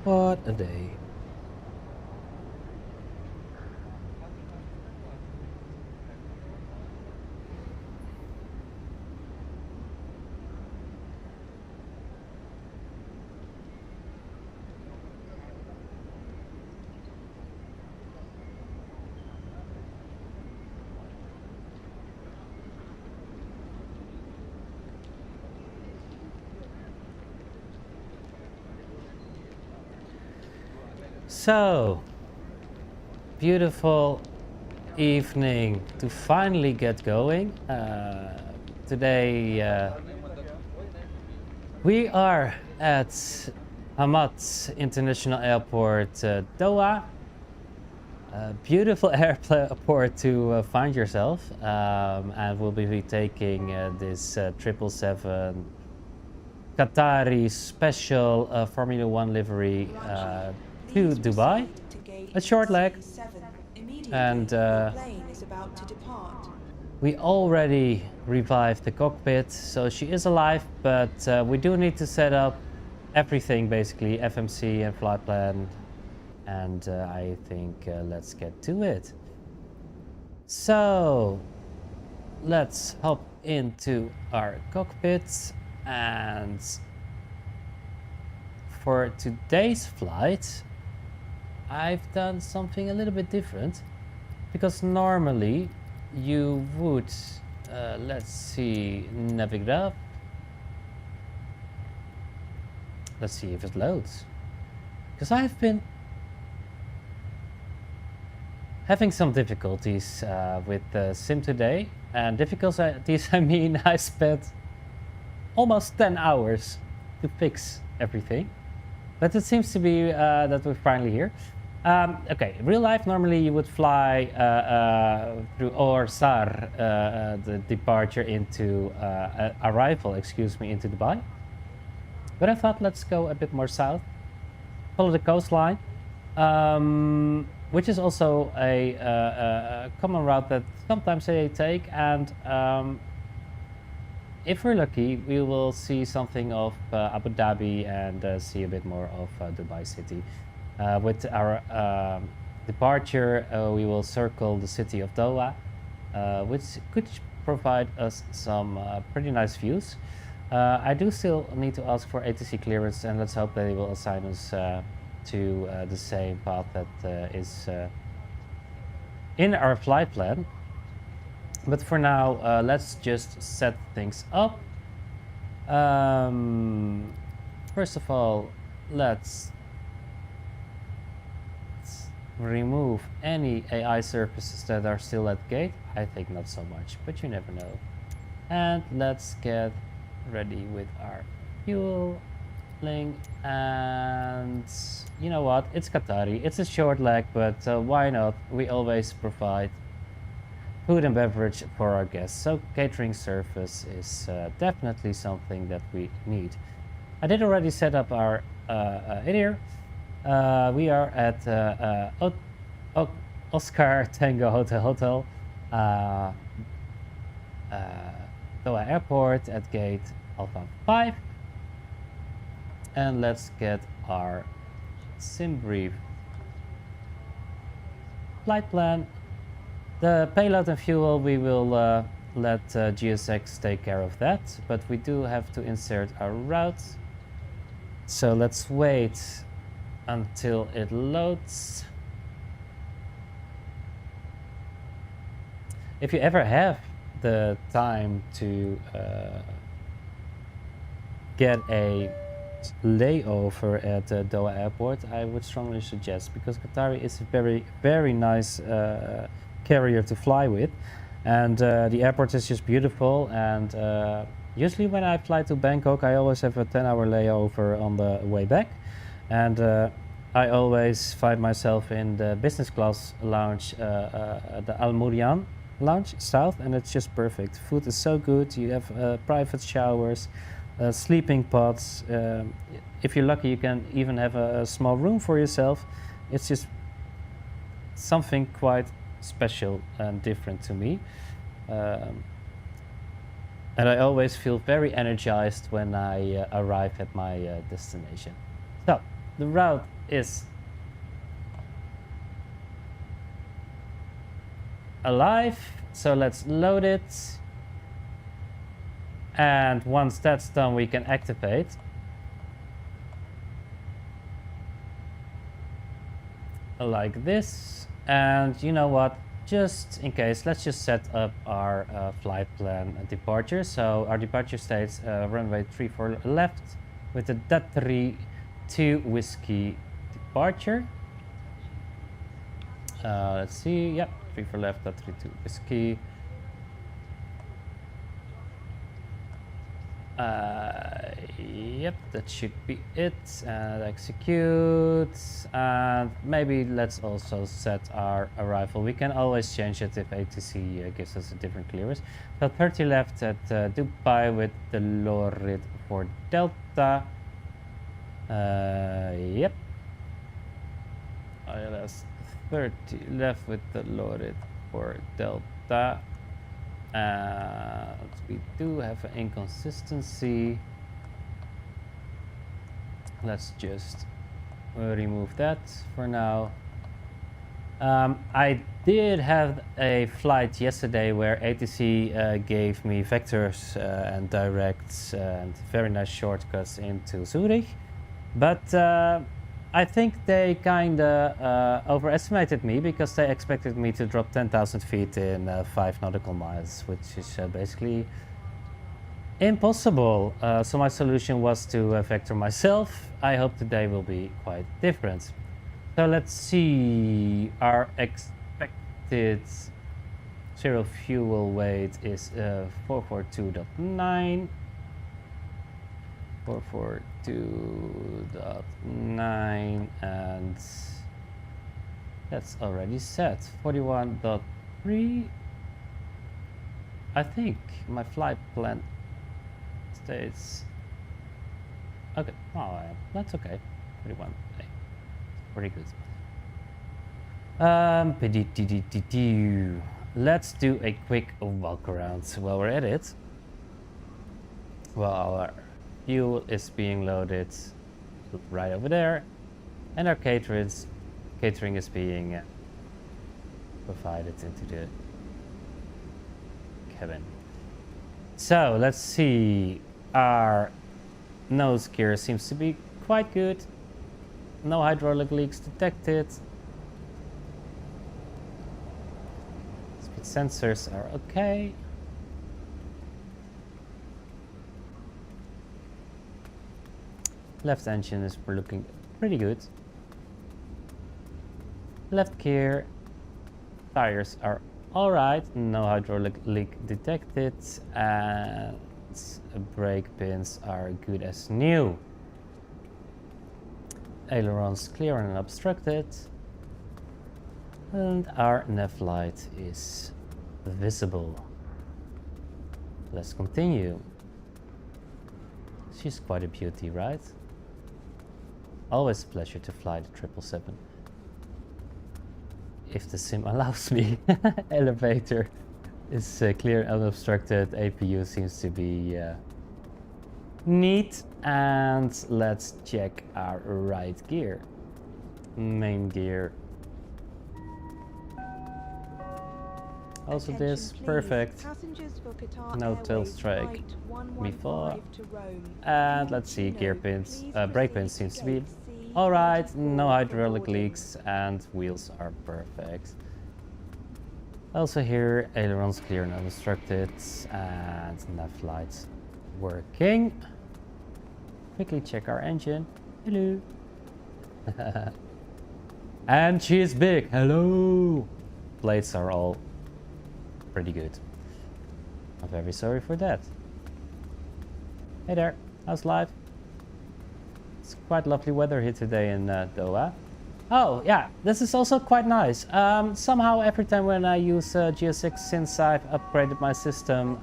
What a day. So, beautiful evening to finally get going. Today we are at Hamad International Airport, Doha. Beautiful airport to find yourself, and we'll be taking this 777 Qatari special Formula One livery to Dubai. A short leg, and we already revived the cockpit, so she is alive, but we do need to set up everything, basically FMC and flight plan, and I think let's get to it. So let's hop into our cockpit, and for today's flight I've done something a little bit different, because normally you would let's see, navigate up, let's see if it loads, because I've been having some difficulties with the sim today, and difficulties I mean I spent almost 10 hours to fix everything, but it seems to be that we're finally here. Okay, real life, normally you would fly through Orsar, the departure into, arrival, excuse me, into Dubai. But I thought let's go a bit more south, follow the coastline, which is also a common route that sometimes they take, and if we're lucky, we will see something of Abu Dhabi and see a bit more of Dubai city. With our departure, we will circle the city of Doha, which could provide us some pretty nice views. I do still need to ask for ATC clearance, and let's hope that they will assign us to the same path that is in our flight plan. But for now, let's just set things up. First of all, let's remove any AI surfaces that are still at gate. I think not so much, but you never know. And let's get ready with our fueling. And you know what? It's Qatari. It's a short leg, but why not? We always provide food and beverage for our guests, so catering service is definitely something that we need. I did already set up our here. We are at Oscar Tango Hotel, Doha Airport at gate Alpha 5. And let's get our sim brief flight plan. The payload and fuel, we will let GSX take care of that, but we do have to insert our route. So let's wait until it loads. If you ever have the time to get a layover at Doha Airport, I would strongly suggest, because Qatari is a very, very nice carrier to fly with, and the airport is just beautiful. And usually when I fly to Bangkok, I always have a 10-hour layover on the way back, and I always find myself in the business class lounge, the Al Murian lounge south, and it's just perfect. Food is so good. You have private showers, sleeping pods. If you're lucky, you can even have a small room for yourself. It's just something quite special and different to me, and I always feel very energized when I arrive at my destination. So the route is alive, so let's load it. And once that's done, we can activate. Like this. And you know what? Just in case, let's just set up our flight plan departure. So our departure states runway 34 left with a Dat32 whiskey departure. Let's see. Yep, 34 left, Dat32 whiskey. Yep, that should be it. And execute. And maybe let's also set our arrival. We can always change it if ATC gives us a different clearance. So 30 left at Dubai with the Lorid for Delta. Yep. ILS 30 left with the Lorid for Delta. We do have an inconsistency. Let's just remove that for now. I did have a flight yesterday where ATC gave me vectors and directs and very nice shortcuts into Zurich, but I think they kind of overestimated me because they expected me to drop 10,000 feet in 5 nautical miles, which is basically impossible. So my solution was to vector myself. I hope today will be quite different. So let's see. Our expected zero fuel weight is 442.9. 442.9, and that's already set. 41.3. I think my flight plan states okay. Oh, that's okay. 41. Okay. Pretty good. Let's do a quick walk around while we're at it. Well, our fuel is being loaded right over there, and our catering is being provided into the cabin. So let's see. Our nose gear seems to be quite good. No hydraulic leaks detected. Speed sensors are okay. Left engine is looking pretty good. Left gear tires are alright, no hydraulic leak detected, and brake pins are good as new. Ailerons clear and unobstructed, and our nav light is visible. Let's continue. She's quite a beauty, right? Always a pleasure to fly the 777. If the sim allows me. Elevator is clear and unobstructed. APU seems to be neat. And let's check our right gear. Main gear. Also this, perfect. No tail strike before. And let's see, gear pins, brake pins seems to be alright, no hydraulic leaks, and wheels are perfect. Also here, ailerons clear and unobstructed, and nav lights working. Quickly check our engine. Hello. And she is big. Hello. Plates are all pretty good. I'm very sorry for that. Hey there, how's life? It's quite lovely weather here today in Doha. Oh yeah, this is also quite nice. Somehow every time when I use GSX since I've upgraded my system,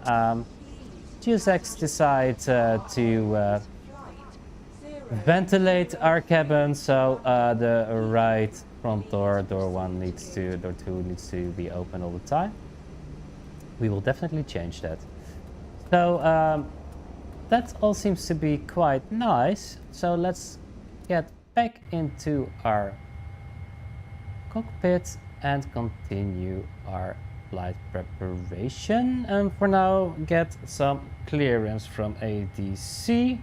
GSX decides to ventilate our cabin, so the right front door, door 2 needs to be open all the time. We will definitely change that. So that all seems to be quite nice. So let's get back into our cockpit and continue our flight preparation, and for now get some clearance from ATC.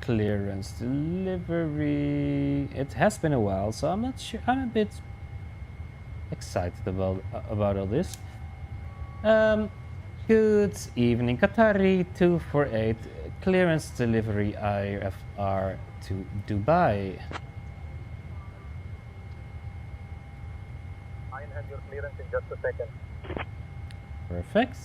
Clearance delivery. It has been a while, so I'm not sure. I'm a bit excited about all this. Good evening, Qatari 248. Clearance delivery IFR to Dubai. I'll have your clearance in just a second. Perfect.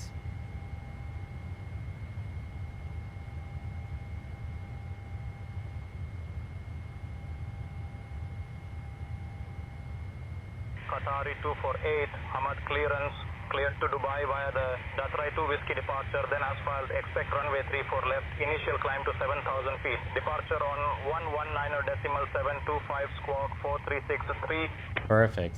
Qatari 248, Hamad clearance, cleared to Dubai via the Datrai 2 Whiskey departure, then asphalt, expect runway 34 left, initial climb to 7,000 feet, departure on 119.725 squawk 4363. Perfect.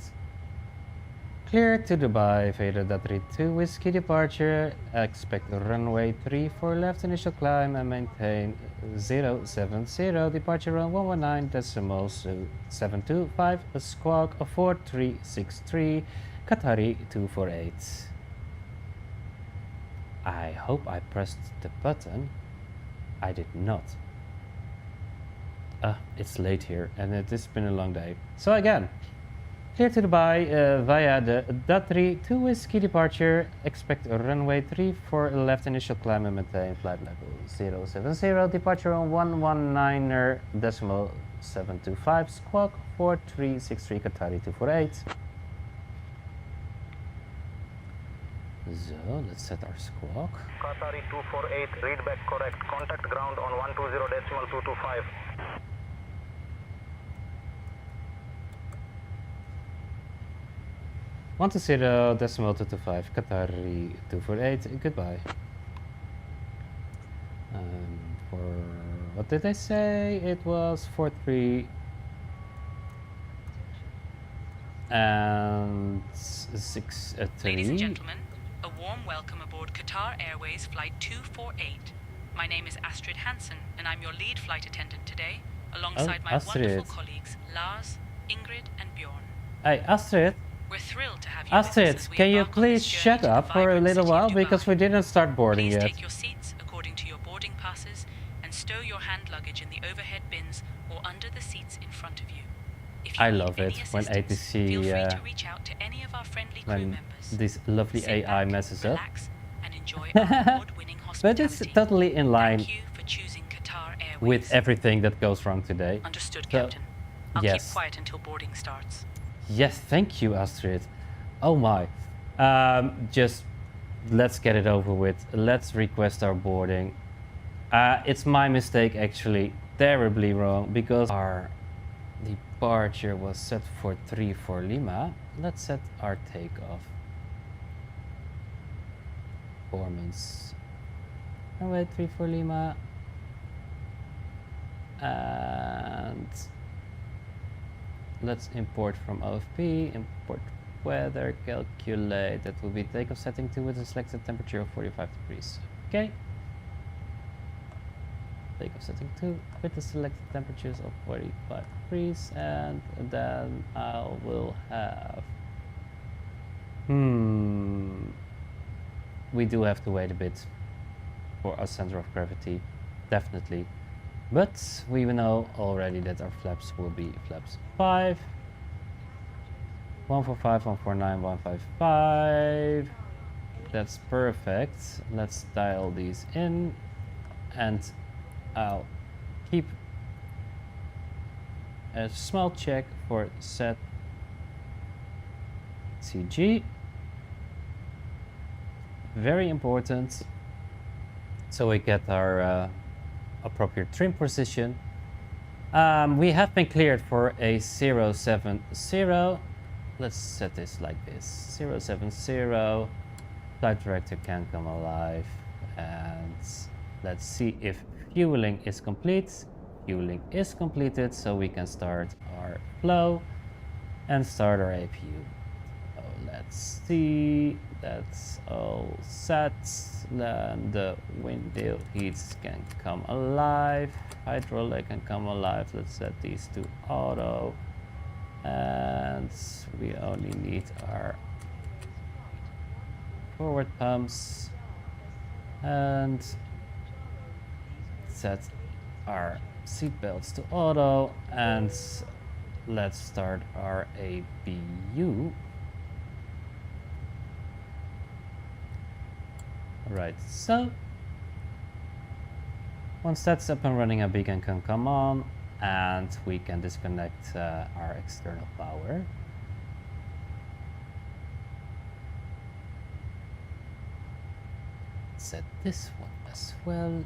Clear to Dubai, Vader Datrai 2 Whiskey departure, expect runway 34 left, initial climb and maintain 070, departure on 119.725 squawk 4363, Qatari 248. I hope I pressed the button. I did not. It's late here and it has been a long day. So again, clear to Dubai via the Datri 2 Whiskey departure. Expect a runway 34 left, initial climb and maintain flight level 070. Departure on 119.725 squawk 4363 Qatari 248. So let's set our squawk. Qatari 248, read back correct. Contact ground on 120.225. 120.225, Qatari 248, goodbye. For what did I say? It was 43 and 63. Ladies and gentlemen, a warm welcome aboard Qatar Airways Flight 248. My name is Astrid Hansen, and I'm your lead flight attendant today, alongside my wonderful colleagues Lars, Ingrid, and Bjorn. Hey, Astrid. We're thrilled to have you Astrid, with us as we can you embark on this please journey shut to the up for a vibrant little city of while, Dubai. because we didn't start boarding Please yet. take your seats according to your boarding passes and stow your hand luggage in the overhead bins or under the seats in front of you. If you I need love any it when assistance, ATC, feel free to reach out to any of our friendly crew when members. this lovely Sit AI back, messes up. relax, and enjoy our award-winning But hospitality. it's totally in line Thank you for choosing Qatar Airways. with everything that goes wrong today. Understood, So, Captain. I'll yes. keep quiet until boarding starts. Yes, thank you, Astrid. Oh my. Just let's get it over with. Let's request our boarding. It's my mistake, actually. Terribly wrong, because our departure was set for 3 for Lima. Let's set our takeoff. Performance. Runway 3 for Lima. And let's import from OFP, import weather, calculate. That will be takeoff setting 2 with a selected temperature of 45 degrees. Okay. Takeoff setting 2 with the selected temperatures of 45 degrees, and then I will have... We do have to wait a bit for our center of gravity, definitely. But we know already that our flaps will be flaps 5. 145, 149, 155. That's perfect. Let's dial these in, and I'll keep a small check for set CG. Very important, so we get our appropriate trim position. We have been cleared for a 070. Let's set this like this. 070. Flight director can come alive. And let's see if fueling is complete. Fueling is completed, so we can start our flow and start our APU. So let's Let's see, that's all set. Then the window heats can come alive. Hydraulic can come alive. Let's set these to auto. And we only need our forward pumps. And set our seat belts to auto. And let's start our APU. Right, so once that's up and running, a beacon can come on and we can disconnect our external power. Set this one as well.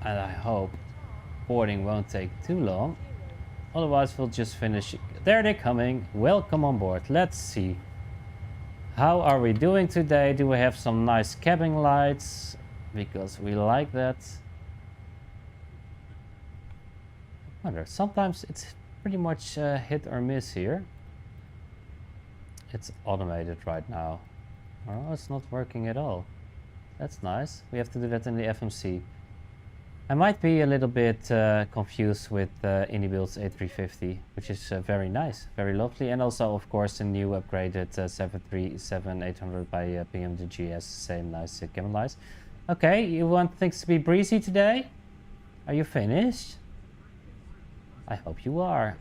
And I hope boarding won't take too long. Otherwise, we'll just finish. There they're coming. Welcome on board. Let's see. How are we doing today? Do we have some nice cabin lights? Because we like that. I wonder, sometimes it's pretty much hit or miss here. It's automated right now. Oh, it's not working at all. That's nice. We have to do that in the FMC. I might be a little bit confused with Inibuild's A350, which is very nice, very lovely, and also, of course, the new upgraded 737-800 by PMDG has the same nice cabin lights. Okay, you want things to be breezy today? Are you finished? I hope you are.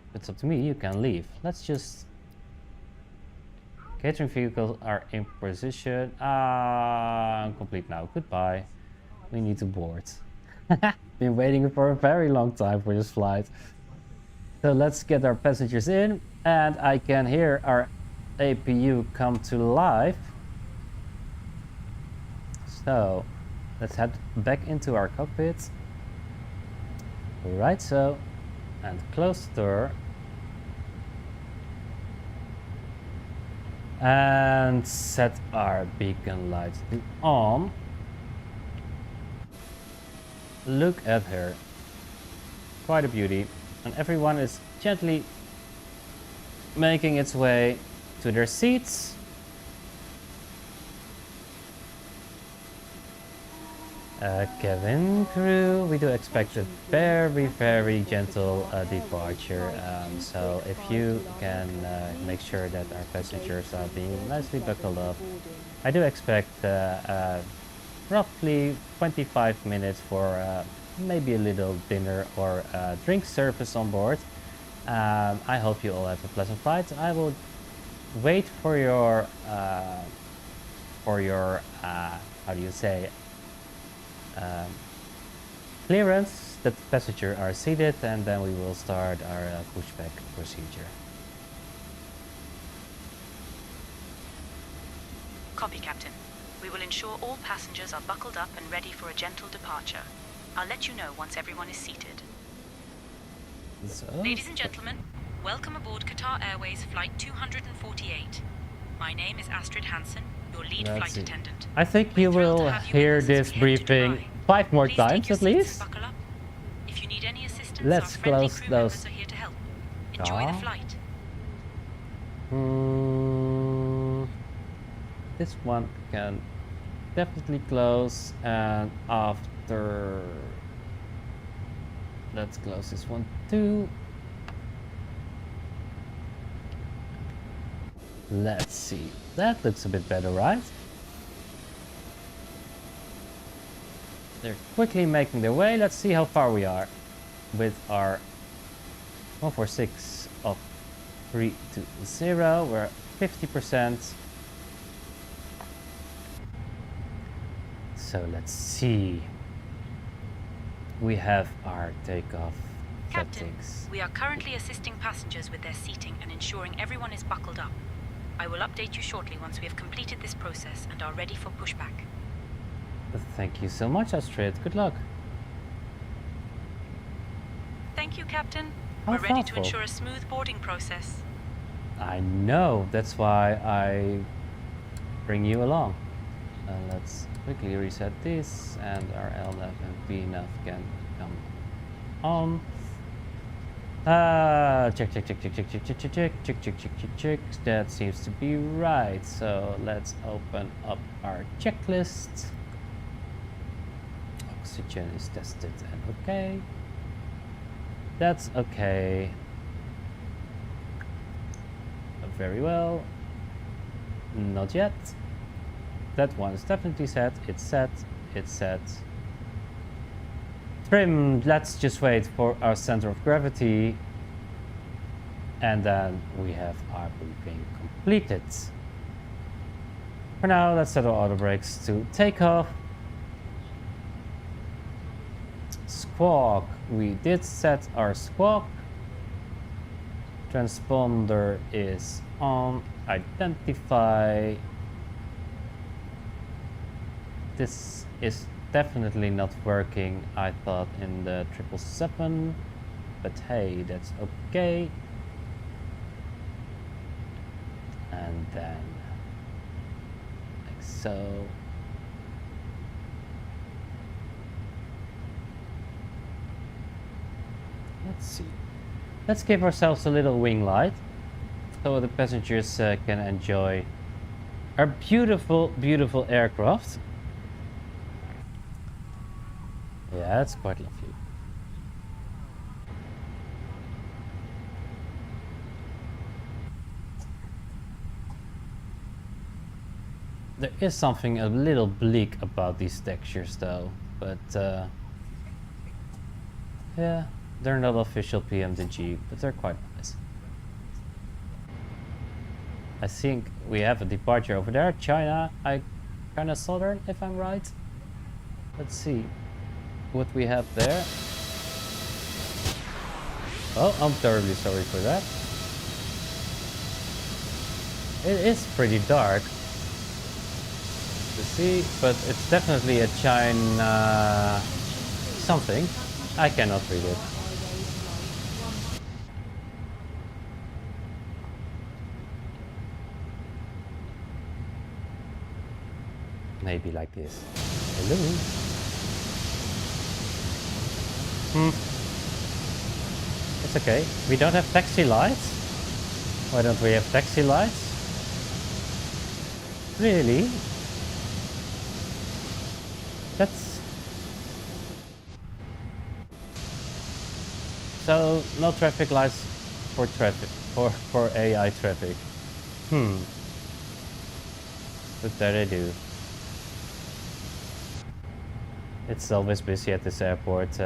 If it's up to me, you can leave. Let's just... Catering vehicles are in position. I'm complete now. Goodbye. We need to board. Been waiting for a very long time for this flight. So let's get our passengers in. And I can hear our APU come to life. So let's head back into our cockpit. Right so. And close the door. And set our beacon lights to on. Look at her. Quite a beauty. And everyone is gently making its way to their seats. Cabin crew, we do expect a very, very gentle departure. So if you can make sure that our passengers are being nicely buckled up. I do expect roughly 25 minutes for maybe a little dinner or drink service on board. I hope you all have a pleasant flight. I will wait for your how do you say, clearance that the passenger are seated, and then we will start our pushback procedure. Copy, Captain. We will ensure all passengers are buckled up and ready for a gentle departure. I'll let you know once everyone is seated. So, Ladies and gentlemen, welcome aboard Qatar Airways Flight 248. My name is Astrid Hansen, your lead flight attendant. I think you will hear this briefing 5 more times at least. If you need any assistance, let's our friendly close crew those. members are here to help. Enjoy the flight. This one can definitely close, and after, let's close this one too. Let's see, that looks a bit better, right? They're quickly making their way. Let's see how far we are with our 146 of 320. We're at 50%. So let's see. We have our takeoff Captain, settings. we are currently assisting passengers with their seating and ensuring everyone is buckled up. I will update you shortly once we have completed this process and are ready for pushback. Thank you so much, Astrid. Good luck. Thank you, Captain. How We're ready to thoughtful. ensure a smooth boarding process. I know. That's why I bring you along. Let's quickly reset this, and our LNAV and VNAV can come on. Check. That seems to be right. So let's open up our checklist. Oxygen is tested and okay. That's okay. Very well. Not yet. That one is definitely set. It's set. It's set. Trim, let's just wait for our center of gravity. And then we have our briefing completed. For now, let's set our auto brakes to take off. Squawk. We did set our squawk. Transponder is on. Identify. This is definitely not working, I thought, in the 777, but hey, that's okay. And then like so. Let's see. Let's give ourselves a little wing light so the passengers can enjoy our beautiful, beautiful aircraft. Yeah, that's quite lovely. There is something a little bleak about these textures though, but yeah, they're not official PMDG, but they're quite nice. I think we have a departure over there, China Southern, if I'm right. Let's see what we have there. Oh, I'm terribly sorry for that. It is pretty dark to see, but it's definitely a China something. I cannot read it. Maybe like this. Hello. It's okay. We don't have taxi lights. Why don't we have taxi lights? Really? That's... So, no traffic lights for traffic, for AI traffic. But there they do. It's always busy at this airport.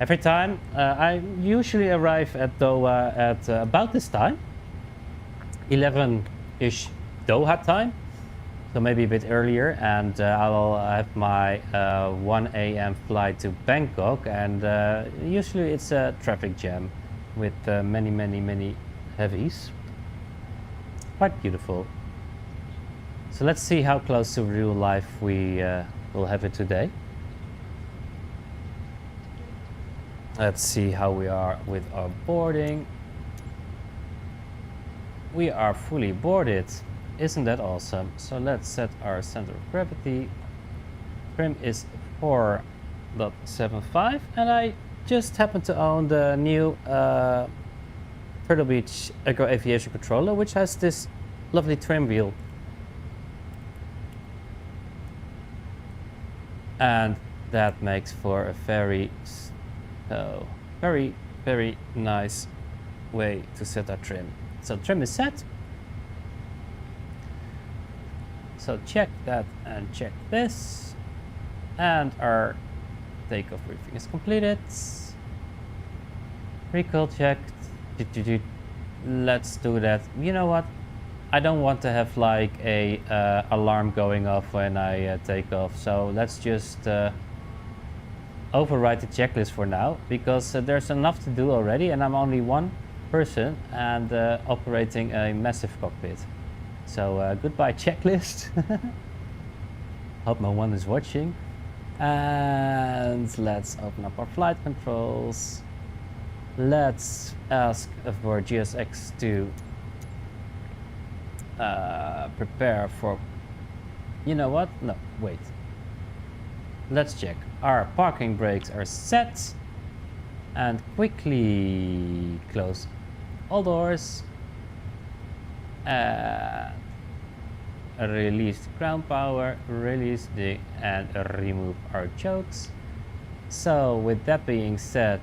Every time, I usually arrive at Doha at about this time. 11-ish Doha time. So maybe a bit earlier, and I'll have my 1 a.m. flight to Bangkok, and usually it's a traffic jam with many heavies. Quite beautiful. So let's see how close to real life we will have it today. Let's see how we are with our boarding. We are fully boarded. Isn't that awesome? So let's set our center of gravity. Trim is 4.75, and I just happen to own the new Turtle Beach Agro Aviation controller, which has this lovely trim wheel. And that makes for a very nice way to set our trim. So trim is set. So check that and check this. And our takeoff briefing is completed. Recall checked. Let's do that. You know what? I don't want to have like a alarm going off when I take off. So let's just override the checklist for now, because there's enough to do already, and I'm only one person and operating a massive cockpit. So goodbye checklist. Hope no one is watching. And let's open up our flight controls. Let's ask for GSX to prepare for... You know what? No, wait. Let's check. Our parking brakes are set. and quickly close all doors. Release the ground power, release the and remove our chokes. So with that being said,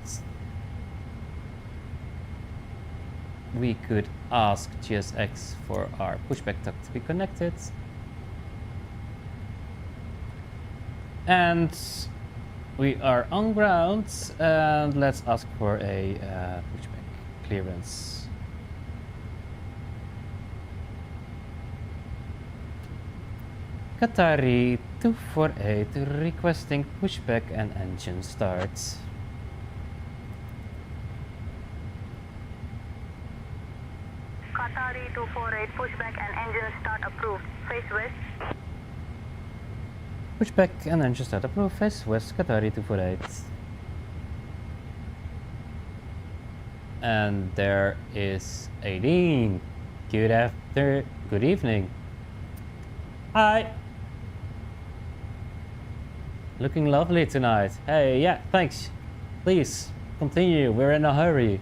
we could ask GSX for our pushback duct to be connected. And we are on ground, and let's ask for a pushback clearance. Qatari 248 requesting pushback and engine starts. Qatari 248 pushback and engine start approved. Face west. Pushback and engine start approved. Face west, Qatari 248. And there is Aideen. Good evening. Hi. Looking lovely tonight. Hey, yeah, thanks. Please, continue. We're in a hurry.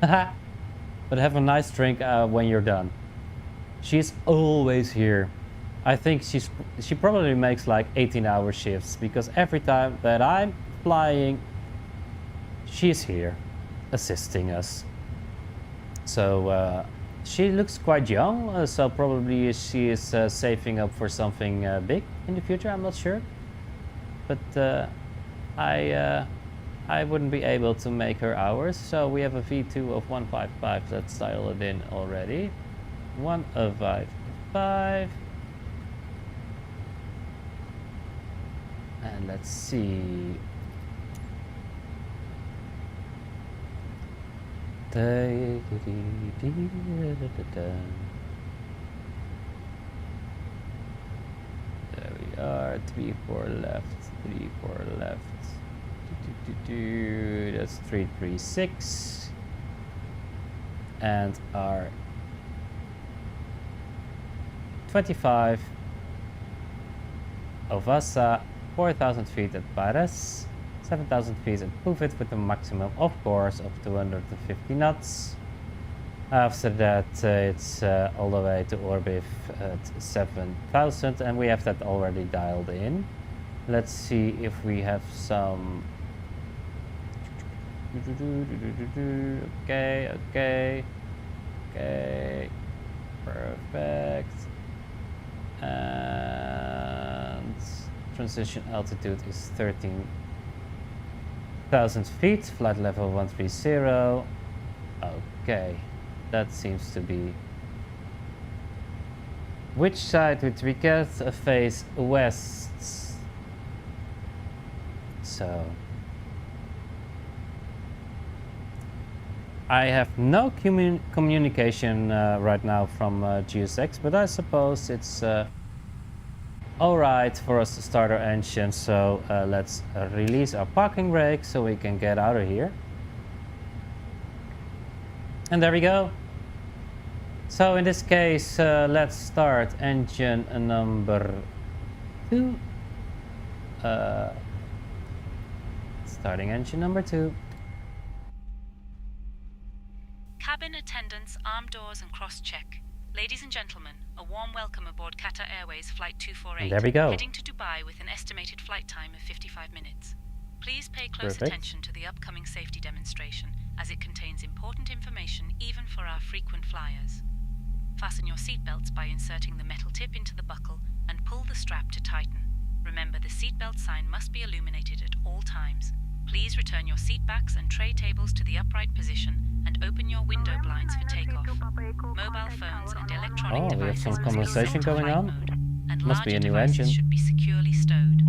Haha. But have a nice drink when you're done. She's always here. I think she probably makes like 18-hour shifts, because every time that I'm flying, she's here, assisting us. So she looks quite young, so probably she is saving up for something big in the future. I'm not sure. But I wouldn't be able to make her hours, so we have a V2 of 155. Let's dial it in already. 155. And let's see. There we are. 3-4 left. 3-4 left. That's 336. And our 25 Ovasa, 4,000 feet at Paris, 7,000 feet at Puvit with a maximum, of course, of 250 knots. After that, it's all the way to Orbif at 7,000, and we have that already dialed in. Let's see if we have some. Okay, perfect. And transition altitude is 13,000 feet, flight level 130. Okay, that seems to be. Which side would we get? Face west. So I have no communication right now from GSX, but I suppose it's alright for us to start our engine. So let's release our parking brake so we can get out of here. And there we go. So in this case, let's start engine number 2. Starting engine number 2. Cabin attendants, arm doors and cross-check. Ladies and gentlemen, a warm welcome aboard Qatar Airways Flight 248. And there we go. Heading to Dubai with an estimated flight time of 55 minutes. Please pay close attention to the upcoming safety demonstration, as it contains important information even for our frequent flyers. Fasten your seatbelts by inserting the metal tip into the buckle and pull the strap to tighten. Remember, the seatbelt sign must be illuminated at all times. Please return your seat backs and tray tables to the upright position and open your window blinds for takeoff. Mobile phones and electronic devices we have some must be conversation set to going flight on. mode, and Must be larger a new devices engine. should be securely stowed.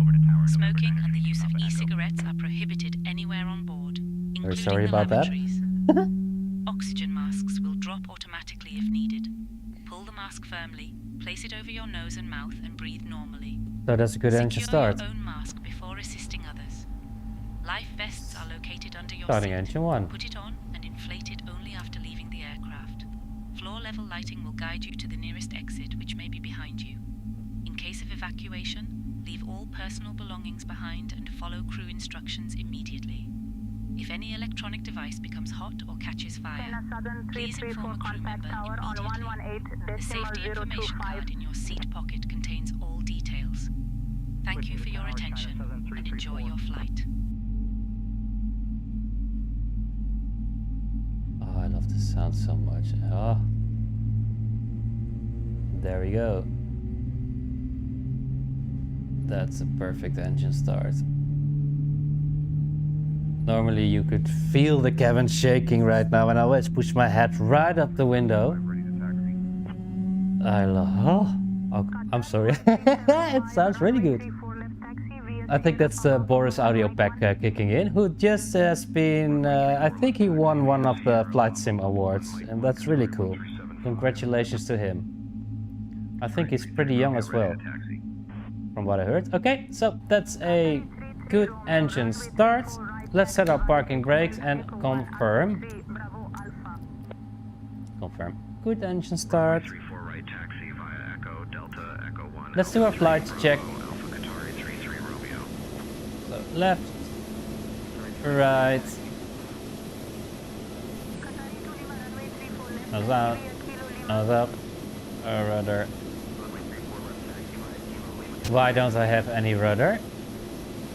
Smoking and the use of e-cigarettes are prohibited anywhere on board, including sorry the about that. lavatories. Oxygen masks will drop automatically if needed. Pull the mask firmly, place it over your nose and mouth, and breathe normally. So that's a good engine Secure start. your own mask before assisting others. Life vests are located under your Starting seat. engine 1. Put it on and inflate it only after leaving the aircraft. Floor-level lighting will guide you to the nearest exit, which may be behind you. In case of evacuation, leave all personal belongings behind and follow crew instructions immediately. If any electronic device becomes hot or catches fire, China Southern please 334 inform a crew contact member tower on immediately. 118 The safety information 025. card in your seat pocket contains all details. Thank you for your attention and enjoy your flight. Oh, I love this sound so much. Oh. There we go. That's a perfect engine start. Normally you could feel the cabin shaking right now, and I always push my head right up the window. I love. Oh, I'm sorry. It sounds really good. I think that's the Boris audio pack kicking in, who just has been. I think he won one of the Flight Sim awards, and that's really cool. Congratulations to him. I think he's pretty young as well, from what I heard. Okay, so that's a good engine start. Let's set our parking brakes and confirm. Confirm. Good engine start. Let's do our flight check. So left, right, nose out, nose up, rudder. Why don't I have any rudder?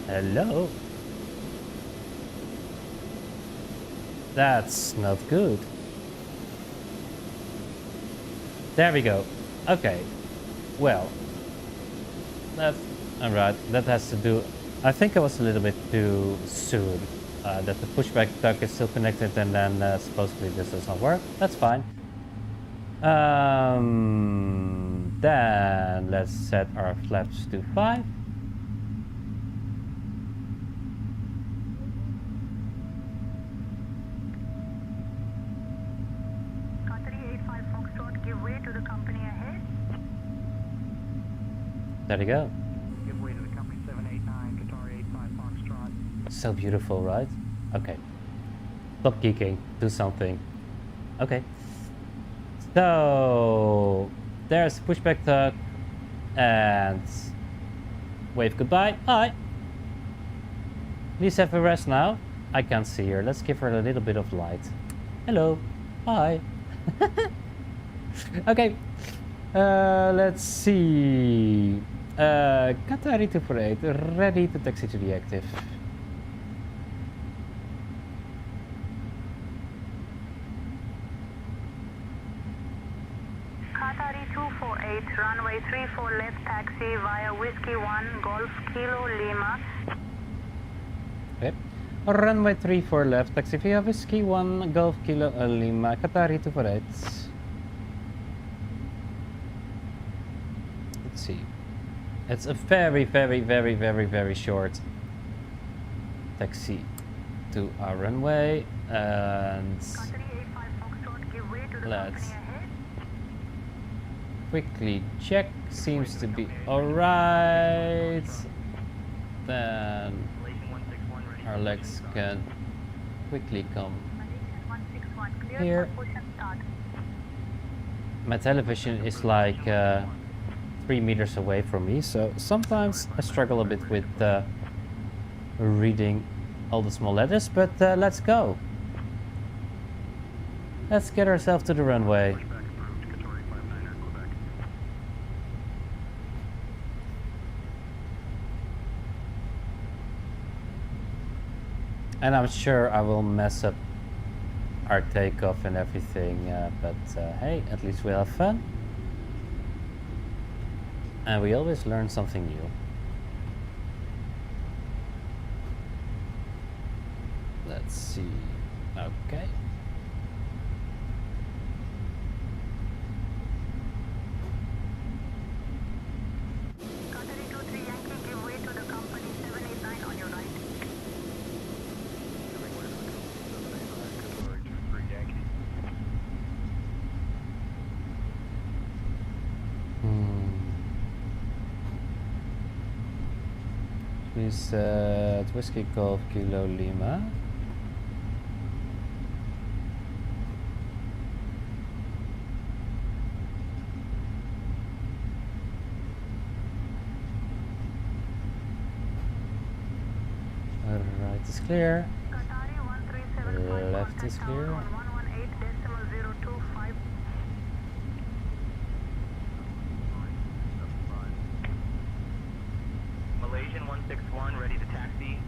Hello? That's not good. There we go. Okay. Well, that's alright. That has to do. I think I was a little bit too soon. That the pushback duct is still connected, and then supposedly this does not work. That's fine. Then let's set our flaps to 5. There you go. Give way to the company 789, Qatar 85 Foxtrot. So beautiful, right? Okay. Stop geeking. Do something. Okay. So there's pushback tuck and wave goodbye. Bye. Please have a rest now. I can't see her. Let's give her a little bit of light. Hello. Bye. Okay. Let's see. Qatari 248 ready to taxi to the active. Qatari 248, runway 34 left taxi via Whiskey 1, Golf Kilo Lima. Okay. Runway 34 left, taxi via Whiskey 1, Golf Kilo Lima, Qatari 248. Let's see. It's a very short taxi to our runway, and let's quickly check. Seems to be alright. Then our legs can quickly come here. My television is like 3 meters away from me, so sometimes I struggle a bit with reading all the small letters, but let's go. Let's get ourselves to the runway. And I'm sure I will mess up our takeoff and everything, but hey, at least we'll have fun. And we always learn something new. Let's see. Okay. Qatari 23 Yankee, give way to the company 789 on your right. Please Whiskey Golf Kilo Lima. Alright, it's clear. Qatari left is clear. On 118.025. Malaysian 161, ready to taxi.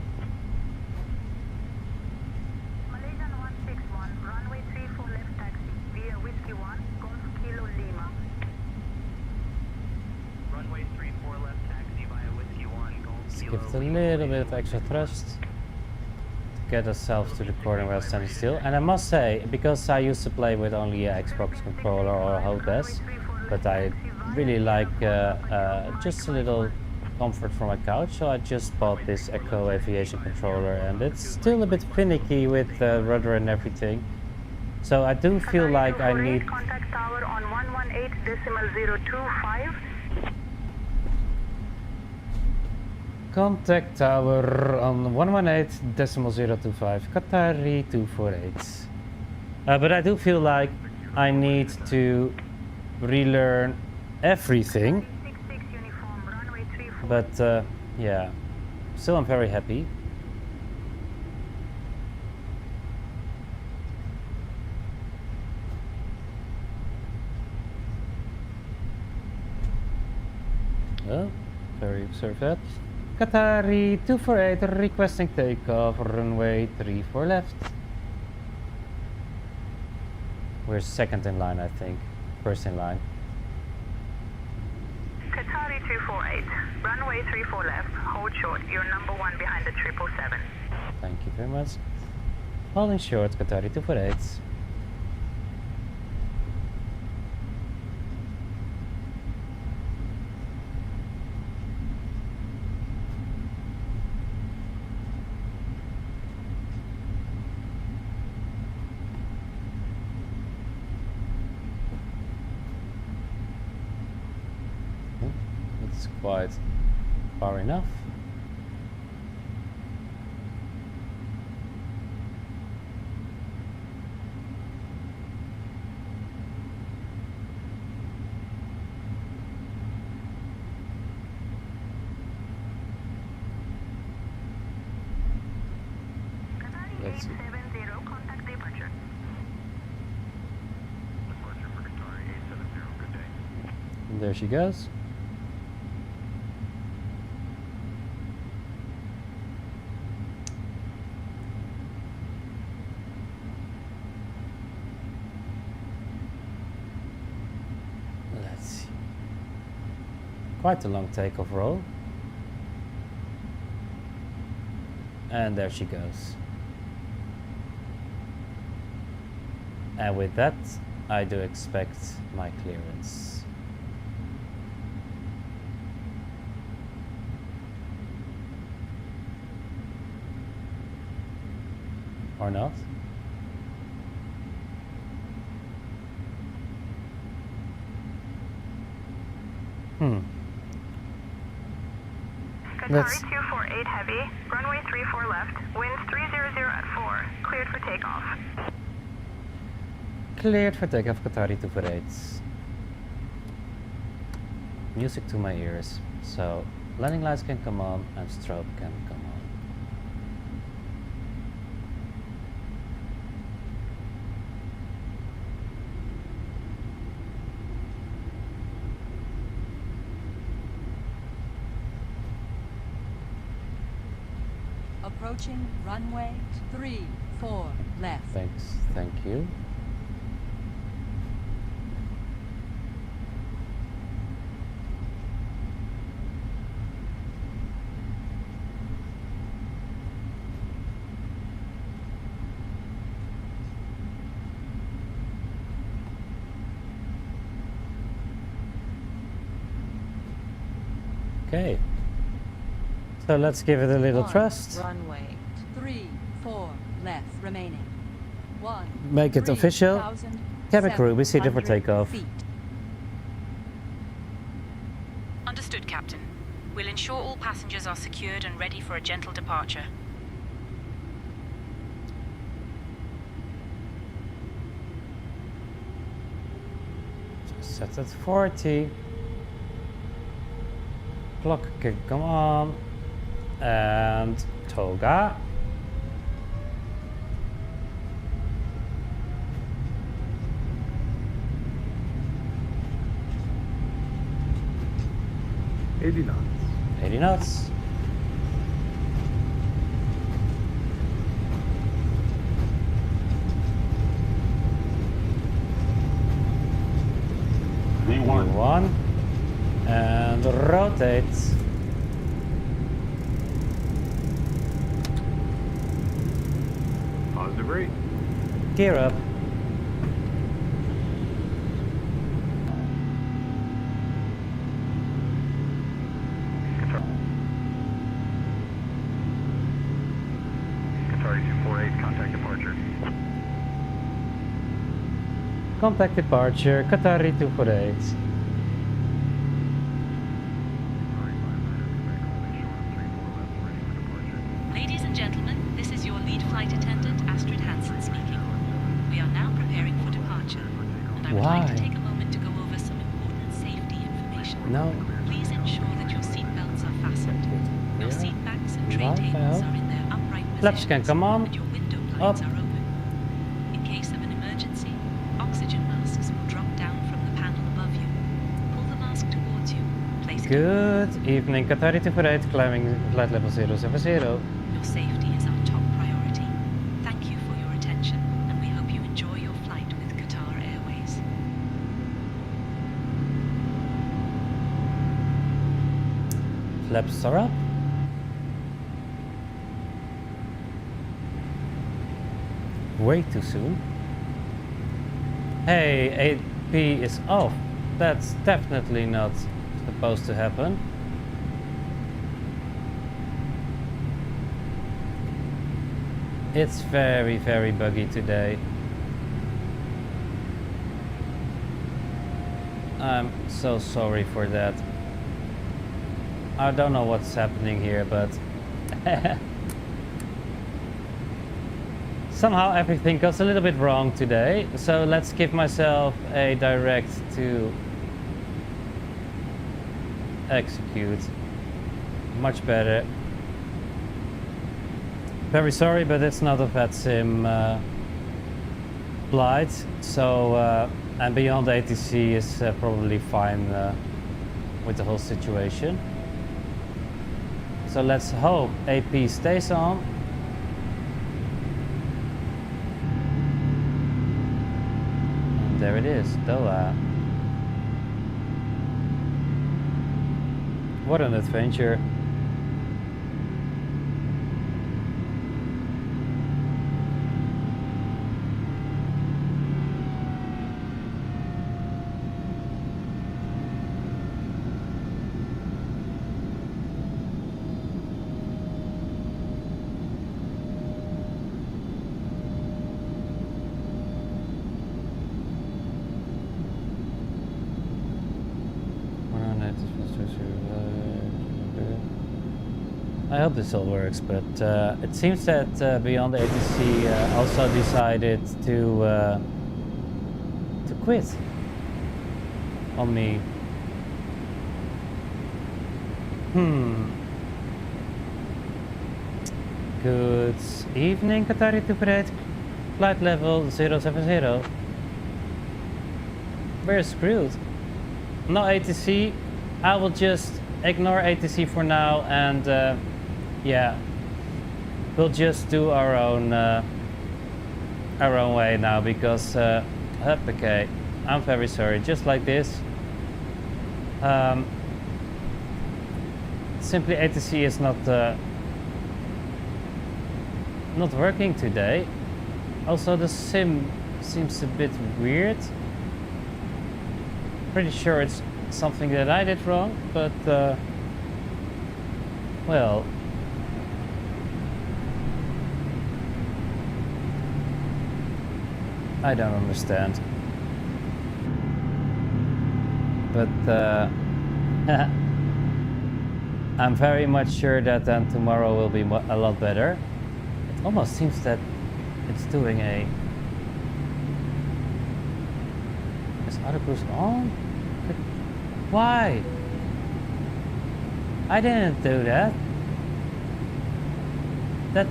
Malaysian 161, runway 34 left taxi via Whiskey 1, Golf Kilo Lima. Runway 34 left taxi via Whiskey 1, Golf Let's Kilo give it a Lima. little bit of extra thrust to get ourselves to the corner while standing still. And I must say, because I used to play with only an Xbox controller or a hostess, but I really like just a little comfort from my couch, so I just bought this Echo Aviation controller, and it's still a bit finicky with the rudder and everything. So I do feel like I need... Contact tower on 118.025. Contact tower on 118.025, Qatari 248. But I do feel like I need to relearn everything. 66 uniform, runway 34. But yeah, still I'm very happy. Well, very observed that. Qatari 248 requesting takeoff, runway 34 left. We're second in line, I think. First in line. Qatari 248, runway 34 left, hold short, you're number 1 behind the 777. Thank you very much. Holding short, Qatari 248. It's quite far enough. Let's see. 870, contact departure. Departure for Qatar 870, good day. And there she goes. Let's see. Quite a long takeoff roll. And there she goes. And with that, I do expect my clearance. Or not? Qatari Let's- 248 heavy, runway 34 left, winds 300 at 4, cleared for takeoff. Cleared for takeoff, Qatari 248. Music to my ears. So landing lights can come on and strobe can come on. Approaching runway 34 left. Thanks, thank you. Okay. So let's give it a little On trust. Runway 34 left remaining. Make it official. Cabin crew, we see them for 3,700 takeoff. feet. Understood, Captain. We'll ensure all passengers are secured and ready for a gentle departure. Set at 40. Clock can come on. And toga. 80 knots. 80 knots. V1. And rotate. Positive rate. Gear up. Qatari 248, contact departure. Contact departure, Qatari 248. Ladies and gentlemen, this is your lead flight attendant, Astrid Hansen speaking. We are now preparing for departure, and I would like to take a moment to go over some important safety information. No. Please ensure that your seat belts are fastened. Your seat backs and tray Right, tables well. are in their upright Flaps can positions, come on. and your window blinds Up. are open. In case of an emergency, oxygen masks will drop down from the panel above you. Pull the mask towards you. Place it. Good evening, Qatari 248, climbing flight level 070. Your safety is our top priority. Thank you for your attention, and we hope you enjoy your flight with Qatar Airways. Flaps are up. Way too soon. Hey, AP is off. That's definitely not supposed to happen. It's very, very buggy today. I'm so sorry for that. I don't know what's happening here, but somehow everything goes a little bit wrong today. So let's give myself a direct to execute. Much better. Very sorry, but it's not a VATSIM flight. So, and beyond ATC is probably fine with the whole situation. So let's hope AP stays on. And there it is, Doha. What an adventure. I hope this all works, but it seems that Beyond ATC also decided to quit on me. Good evening, Qatari 248, flight level 070. We're screwed. No ATC. I will just ignore ATC for now, and yeah, we'll just do our own way now, because okay, I'm very sorry. Just like this, simply ATC is not working today. Also, the sim seems a bit weird. Pretty sure it's something that I did wrong, but well, I don't understand. But I'm very much sure that then tomorrow will be a lot better. It almost seems that it's doing a... Is auto cruise on? Why? I didn't do that.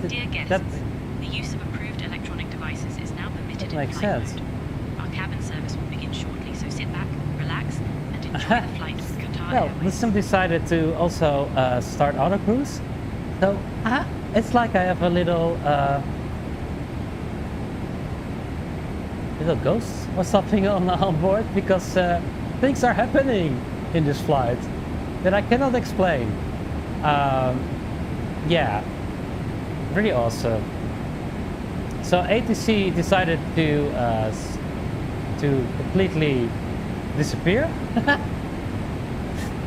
Dear guests, the use of approved electronic devices is now permitted in makes flight sense. mode. Our cabin service will begin shortly, so sit back, relax, and enjoy the flight with Qatar well, Airways. Sim decided to also start auto cruise. So it's like I have a little ghost or something on board because things are happening in this flight that I cannot explain. Yeah, really awesome. So ATC decided to completely disappear.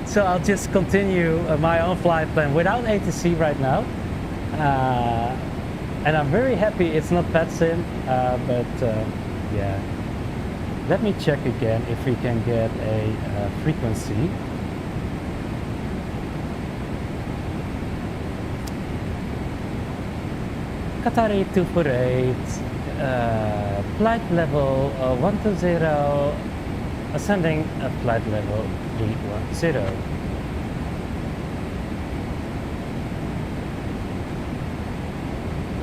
So I'll just continue my own flight plan without ATC right now. And I'm very happy it's not PetSim, but yeah. Let me check again if we can get a frequency. Qatari 248, flight level 120, ascending flight level 310.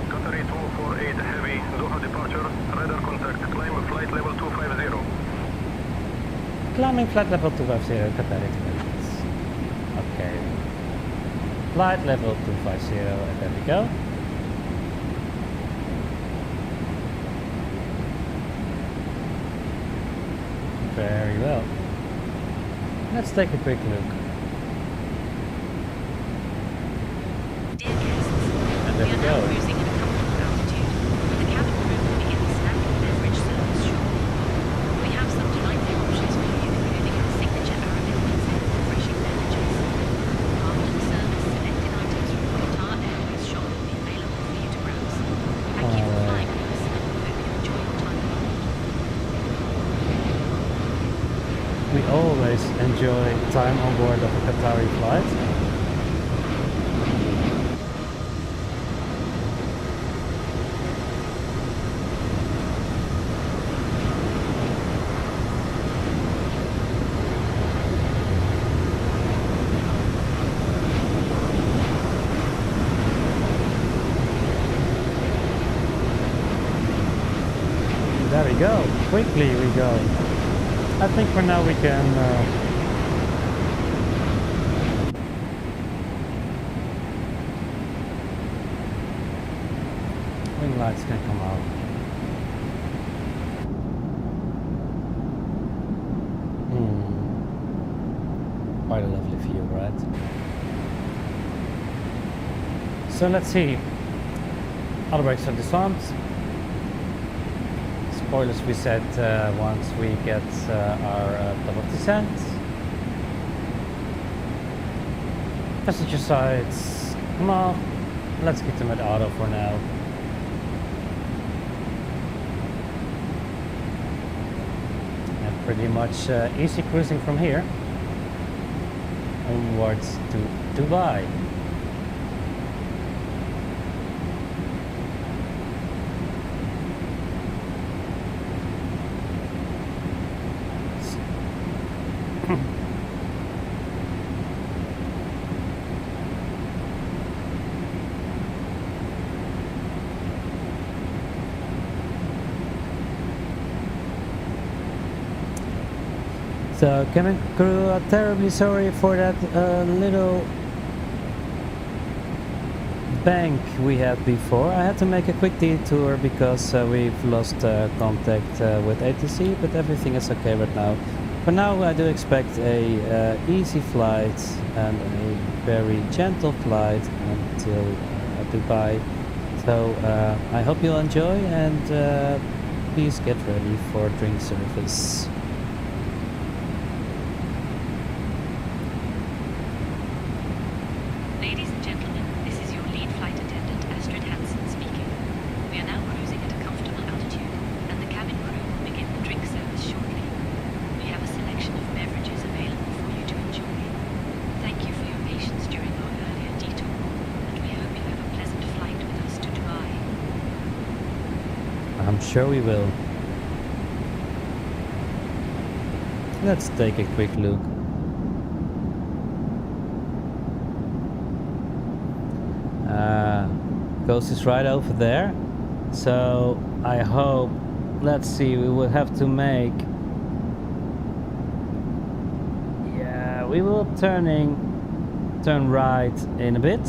Qatari 248 heavy, Doha departure, radar contact, climb flight level 250. Climbing flight level 250, Qatari 248. Okay. Flight level 250, and there we go. Very well. Let's take a quick look. Dear guests, And we there are we now go. cruising at a comfortable altitude, and the cabin crew will begin the snack and beverage service shortly. We have some delightful options for you, including our signature Arabic pizza and refreshing beverages. After the service, selected items from the Qatar Airways shop will be available for you to browse. Thank you for flying with us, and we hope you enjoy your time on board. We always enjoy time on board of a Qatari flight. There we go. Quickly we go. I think for now we can wing lights can come out. Quite a lovely view, right? So let's see. All brakes are disarmed. Spoilers we set once we get our top of descent. Passenger sides, come on, let's keep them at auto for now. And pretty much easy cruising from here onwards to Dubai. So cabin crew are terribly sorry for that little bank we had before. I had to make a quick detour because we've lost contact with ATC, but everything is okay right now. For now I do expect a easy flight and a very gentle flight until Dubai. So I hope you'll enjoy, and please get ready for drink service. Ladies and gentlemen, this is your lead flight attendant, Astrid Hansen, speaking. We are now cruising at a comfortable altitude, and the cabin crew will begin the drink service shortly. We have a selection of beverages available for you to enjoy. Thank you for your patience during our earlier detour, and we hope you have a pleasant flight with us to Dubai. I'm sure we will. Let's take a quick look. Ghost is right over there. So I hope, let's see, we will have to make, yeah, we will turn right in a bit.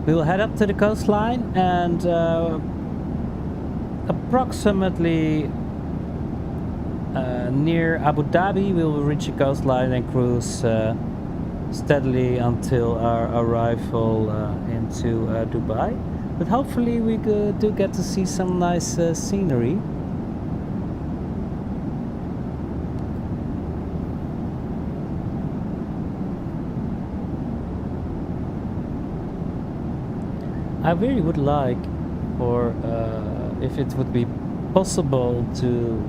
We will head up to the coastline and approximately near Abu Dhabi we will reach the coastline and cruise steadily until our arrival into Dubai. But hopefully we do get to see some nice scenery. I really would like, or if it would be possible to,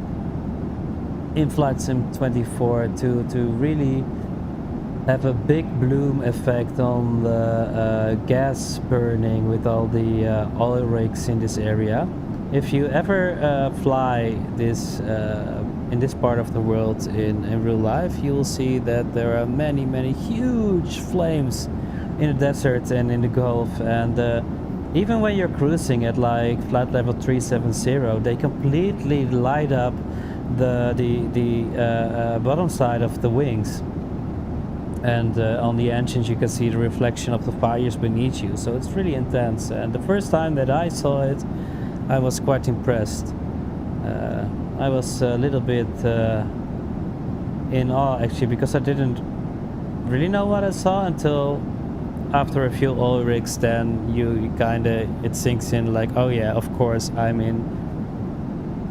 in Flight Sim 24, to really have a big bloom effect on the gas burning with all the oil rigs in this area. If you ever fly this in this part of the world in real life, you will see that there are many huge flames in the desert and in the Gulf, and even when you're cruising at like flight level 370, they completely light up the bottom side of the wings, and on the engines you can see the reflection of the fires beneath you. So it's really intense, and the first time that I saw it, I was quite impressed. I was a little bit in awe actually, because I didn't really know what I saw until after a few oil rigs. Then you kinda, it sinks in like, oh yeah, of course I'm in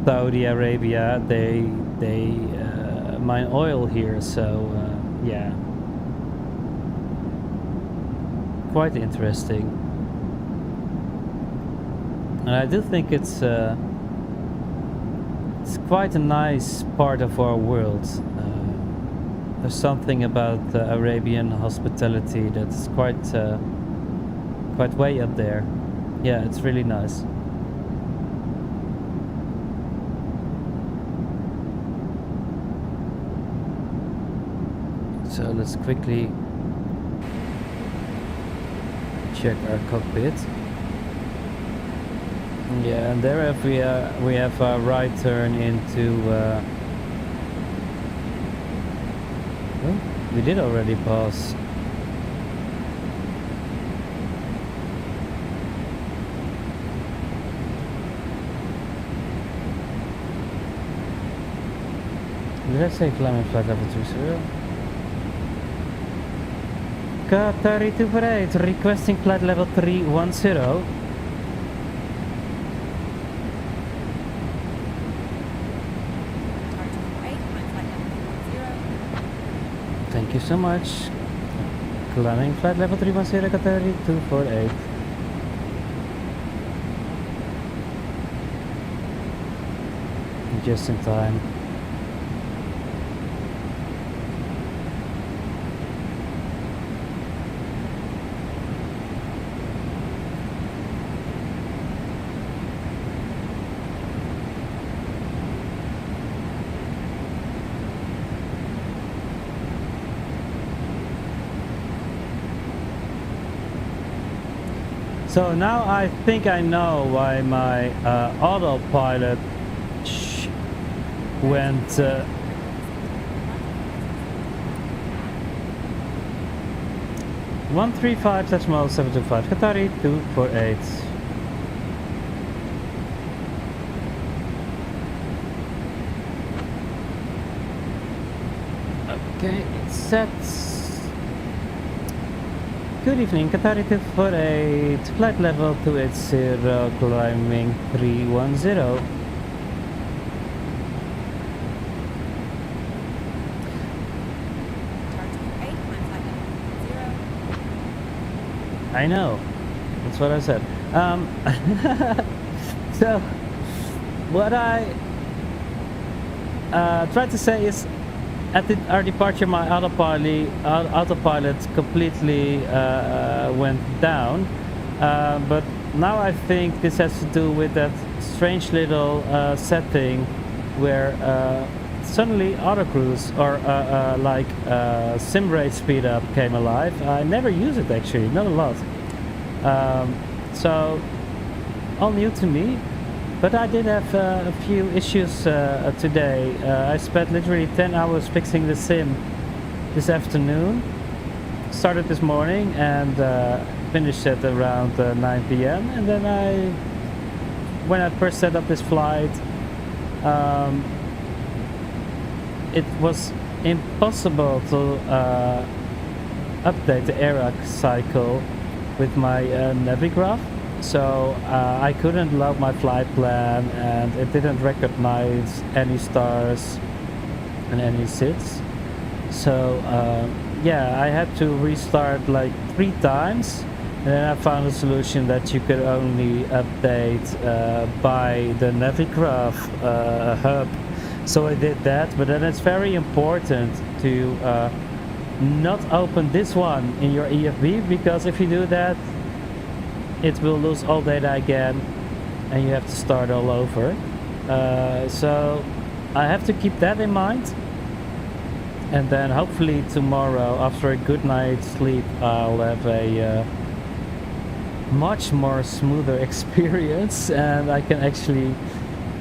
Saudi Arabia, they mine oil here, so yeah, quite interesting. And I do think it's quite a nice part of our world. There's something about Arabian hospitality that's quite way up there. Yeah, it's really nice. So let's quickly check our cockpit. Yeah, and there we have a right turn into. Oh, we did already pass. Did I say climbing flight level 20? Qatari 248 requesting flight level 310. Thank you so much. Climbing flight level 310, Qatari 248. Just in time. So now I think I know why my autopilot went 135-725 Qatari 248. Okay, it's set. Good evening, Qatari 248, flight level 280, climbing 310. I know, that's what I said. So, what I tried to say is, at our departure, my autopilot completely went down, but now I think this has to do with that strange little setting where suddenly autocruise or like sim rate speed up came alive. I never use it actually, not a lot. So all new to me. But I did have a few issues today. I spent literally 10 hours fixing the sim this afternoon. Started this morning and finished at around 9 p.m. And then when I first set up this flight, it was impossible to update the ERAC cycle with my Navigraph. So I couldn't load my flight plan, and it didn't recognize any stars and any SIDS. So yeah, I had to restart like 3 times, and then I found a solution that you could only update by the Navigraph hub. So I did that, but then it's very important to not open this one in your EFB, because if you do that, it will lose all data again and you have to start all over. So I have to keep that in mind, and then hopefully tomorrow, after a good night's sleep, I'll have a much more smoother experience, and I can actually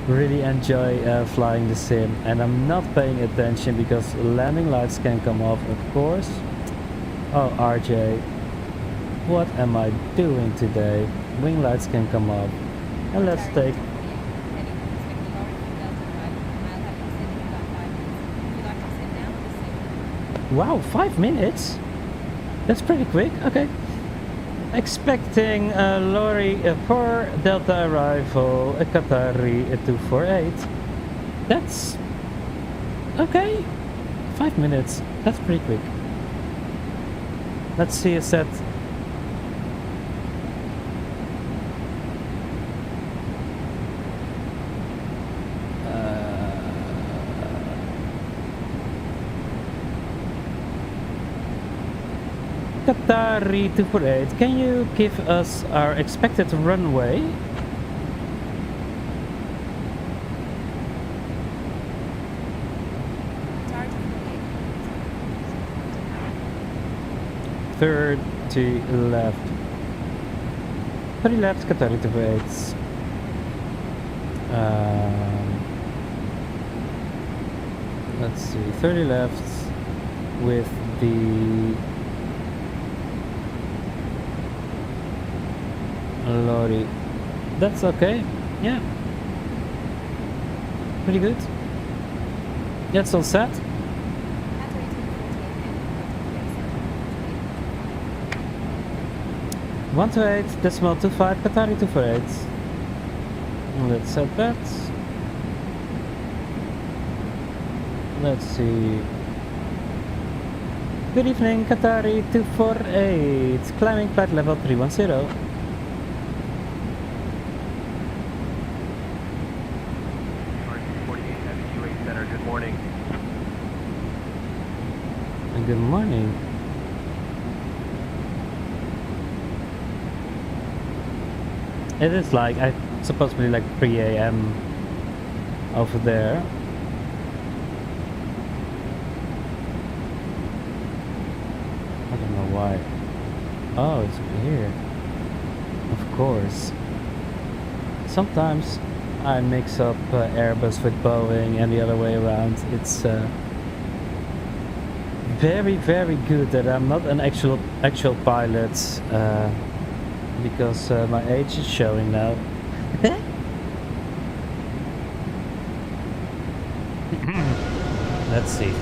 really enjoy flying the sim. And I'm not paying attention because landing lights can come off, of course. Oh, RJ, what am I doing today? Wing lights can come off. And let's take... Wow, 5 minutes? That's pretty quick. Okay. Expecting a lorry for Delta arrival, a Qatari 248. That's okay. 5 minutes. That's pretty quick. Let's see a set. Qatari 248, can you give us our expected runway? Third to left. 30 left, Qatari 248. Let's see, 30 left with the lorry. That's okay. Yeah. Pretty good. That's all set. 128.25 Qatari 248. Let's set that. Let's see. Good evening, Qatari 248. Climbing flight level 310. Good morning. It is like, I supposed to be like 3 a.m. over there. I don't know why. Oh, it's here. Of course. Sometimes I mix up Airbus with Boeing and the other way around. It's very, very good that I'm not an actual pilot, because my age is showing now. Let's see.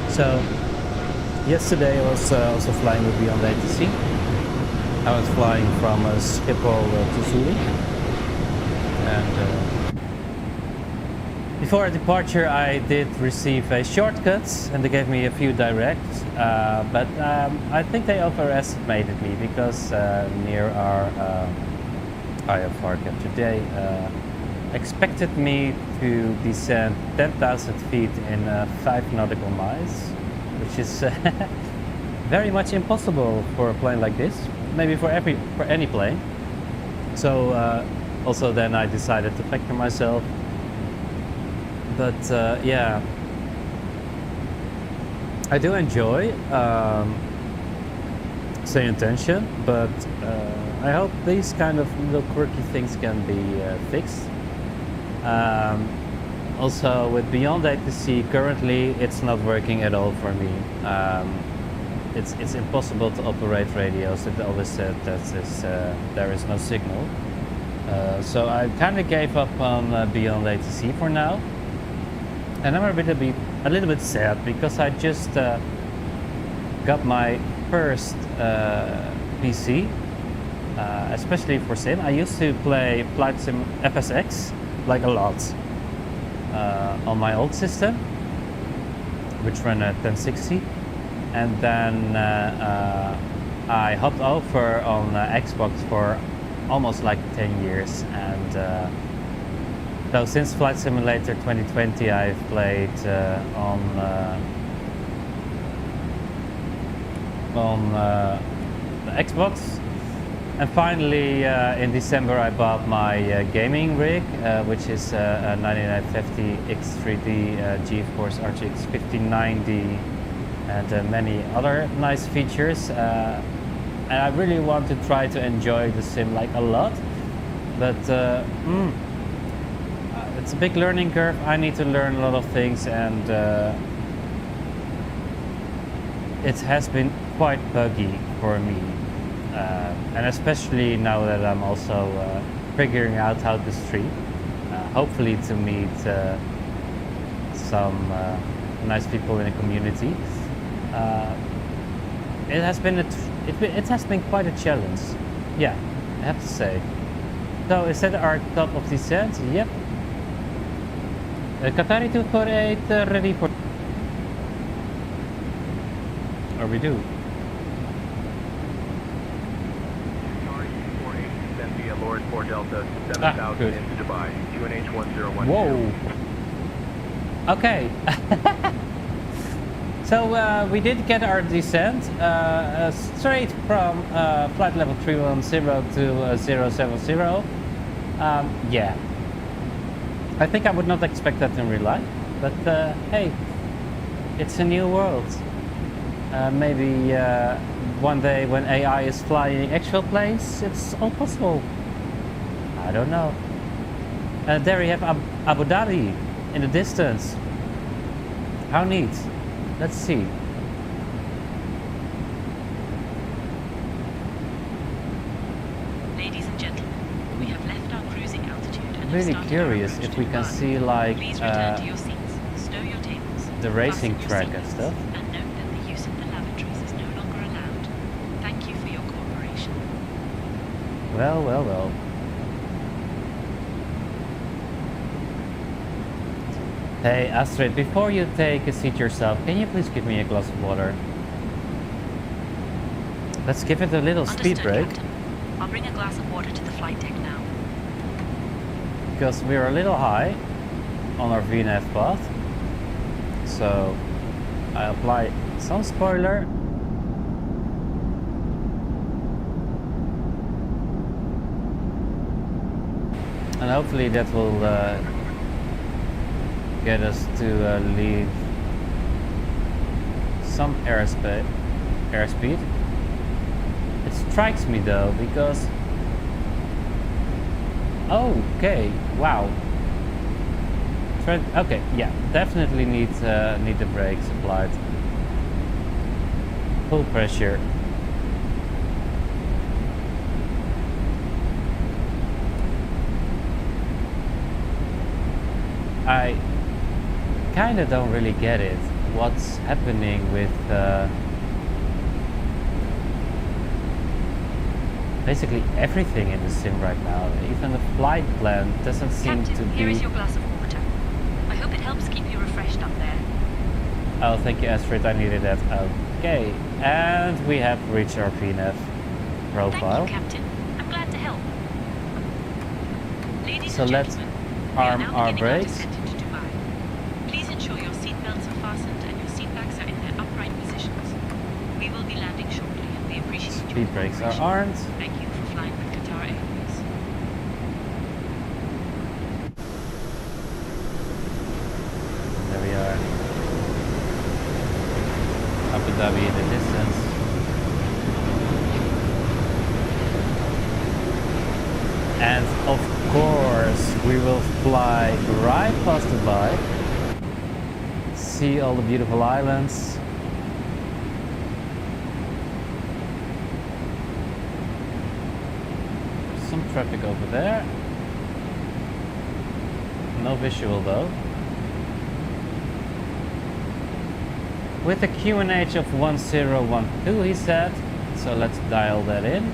So yesterday I was also flying with Beyond ATC. I was flying from Schiphol to Zurich, and before departure I did receive a shortcut, and they gave me a few directs, but I think they overestimated me, because near our IFR capture day expected me to descend 10,000 feet in 5 nautical miles, which is very much impossible for a plane like this. Maybe for any plane. So also then I decided to factor myself. But yeah, I do enjoy same intention, but I hope these kind of little quirky things can be fixed. Also, with Beyond ATC, currently it's not working at all for me. It's impossible to operate radios. It always said that there is no signal. So I kind of gave up on Beyond ATC for now, and I'm a little bit sad because I just got my first PC, especially for sim. I used to play Flight Sim FSX like a lot on my old system, which ran at 1060, and then I hopped over on Xbox for almost like 10 years, and so since Flight Simulator 2020 I've played on the Xbox, and finally in December I bought my gaming rig, which is a 9950 X3D GeForce RTX 5090 and many other nice features, and I really want to try to enjoy the sim like a lot, but it's a big learning curve. I need to learn a lot of things, and it has been quite buggy for me, and especially now that I'm also figuring out how to stream, hopefully to meet some nice people in the community. It has been it has been quite a challenge, yeah, I have to say. So is that our top of descent? Yep. Qatari 248 ready for... Or we do. Qatari 248 descend via Lord 4 Delta 7000 good. into Dubai, QNH 1012. Whoa. Okay. So we did get our descent straight from flight level 310 to 070. Yeah. I think I would not expect that in real life, but hey, it's a new world. Maybe one day when AI is flying actual planes, it's all possible. I don't know. There you have Abu Dhabi in the distance. How neat. Let's see. Ladies and gentlemen, we have left our cruising altitude and have Really started curious our approach if to we can Dubai. see like Please return to your seats, stow your tables, the racing fasten your track and seatbelts, stuff. and note that the use of the lavatories is no longer allowed. Thank you for your cooperation. Well, well, well. Hey Astrid, before you take a seat yourself, can you please give me a glass of water? Let's give it a little speed Understood, break, Captain. I'll bring a glass of water to the flight deck now. because we're a little high on our VNAV path. So I apply some spoiler. And hopefully that will get us to leave some airspeed. It strikes me though, because okay, wow. Okay, yeah, definitely need the brakes applied. Full pressure. I kind of don't really get it. What's happening with basically everything in the sim right now? Even the flight plan doesn't seem Captain, to be... here is your glass of water. I hope it helps keep you refreshed up there. Oh, thank you, Astrid. I needed that. Okay, and we have reached our VNAV profile. Thank you, Captain. I'm glad to help. Ladies So and let's gentlemen, we are arm now our beginning our brakes. descent into Dubai. Please ensure your seatbelts are fastened and your seatbacks are in their upright positions. We will be landing shortly and we appreciate your Speed brakes are cooperation. armed. Thank you for flying with Qatar Airways. There we are. Abu Dhabi in the distance. And of course, we will fly right past Dubai, see all the beautiful islands. Some traffic over there. No visual though. With a QNH of 1012, he said. So let's dial that in.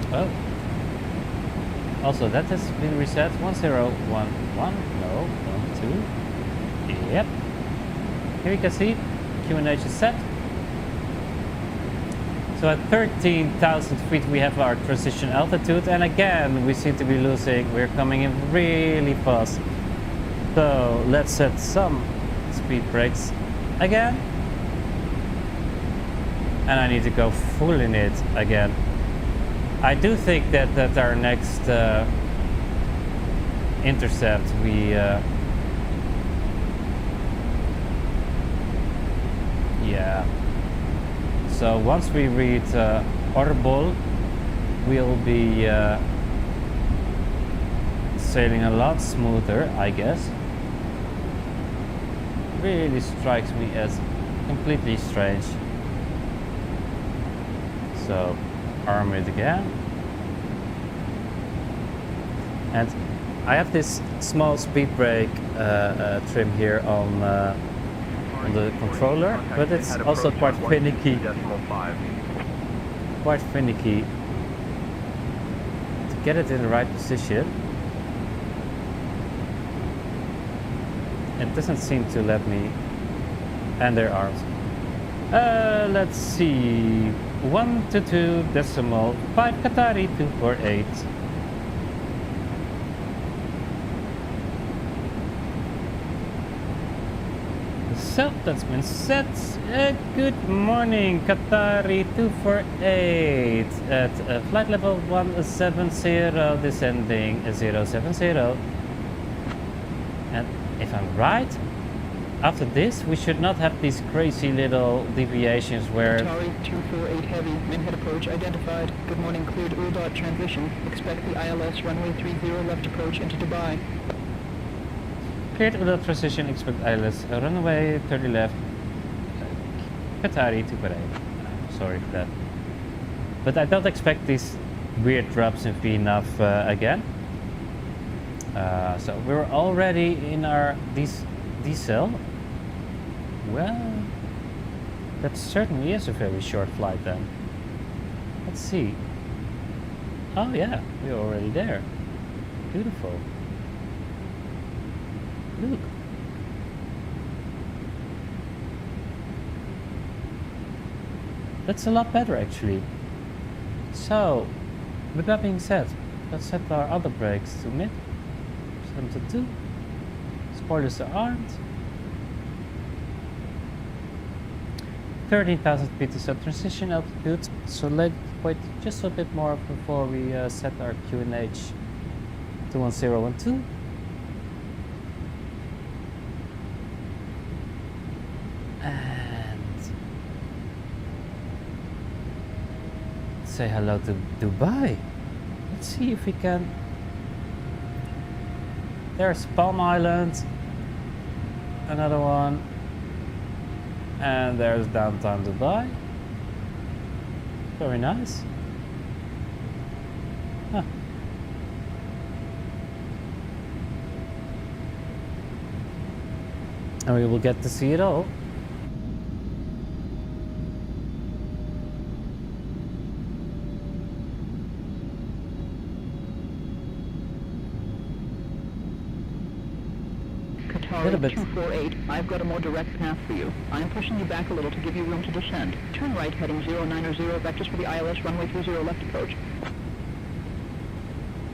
Oh. Also, that has been reset. 1011. No, 12. Yep. Here you can see QNH is set. So at 13,000 feet we have our transition altitude, and again we seem to be losing. We're coming in really fast. So let's set some speed brakes again. And I need to go full in it again. I do think that at our next intercept we yeah. So once we reach Orbol, we'll be sailing a lot smoother, I guess. Really strikes me as completely strange. So arm it again. And I have this small speed brake trim here on the controller, but it's also quite finicky. Quite finicky to get it in the right position. It doesn't seem to let me. And there are. Let's see. 122.5 Qatari 248. So that's been set. Good morning, Qatari 248 at flight level 170, descending 070. And if I'm right, after this we should not have these crazy little deviations where... Qatari 248 Heavy, Minhead approach identified. Good morning, cleared ULDOT transition. Expect the ILS runway 30 left approach into Dubai. Cleared ULDOT transition, expect ILS runway 30 left. Qatari 248. Sorry for that. But I don't expect these weird drops in VNAV again. So we're already in our decel. Well, that certainly is a very short flight then. Let's see. Oh yeah, we're already there. Beautiful. Look. That's a lot better actually. So, with that being said, let's set our other brakes to mid. Set them to 2. Spoilers are armed. 13,000 feet is our transition altitude. So let's wait just a bit more before we set our QNH to 1012. Say hello to Dubai. Let's see if we can. There's Palm Island, another one, and there's downtown Dubai. Very nice. Huh. And we will get to see it all. Qatari 248, I've got a more direct path for you. I am pushing you back a little to give you room to descend. Turn right heading 090, vectors for the ILS runway 30 left approach.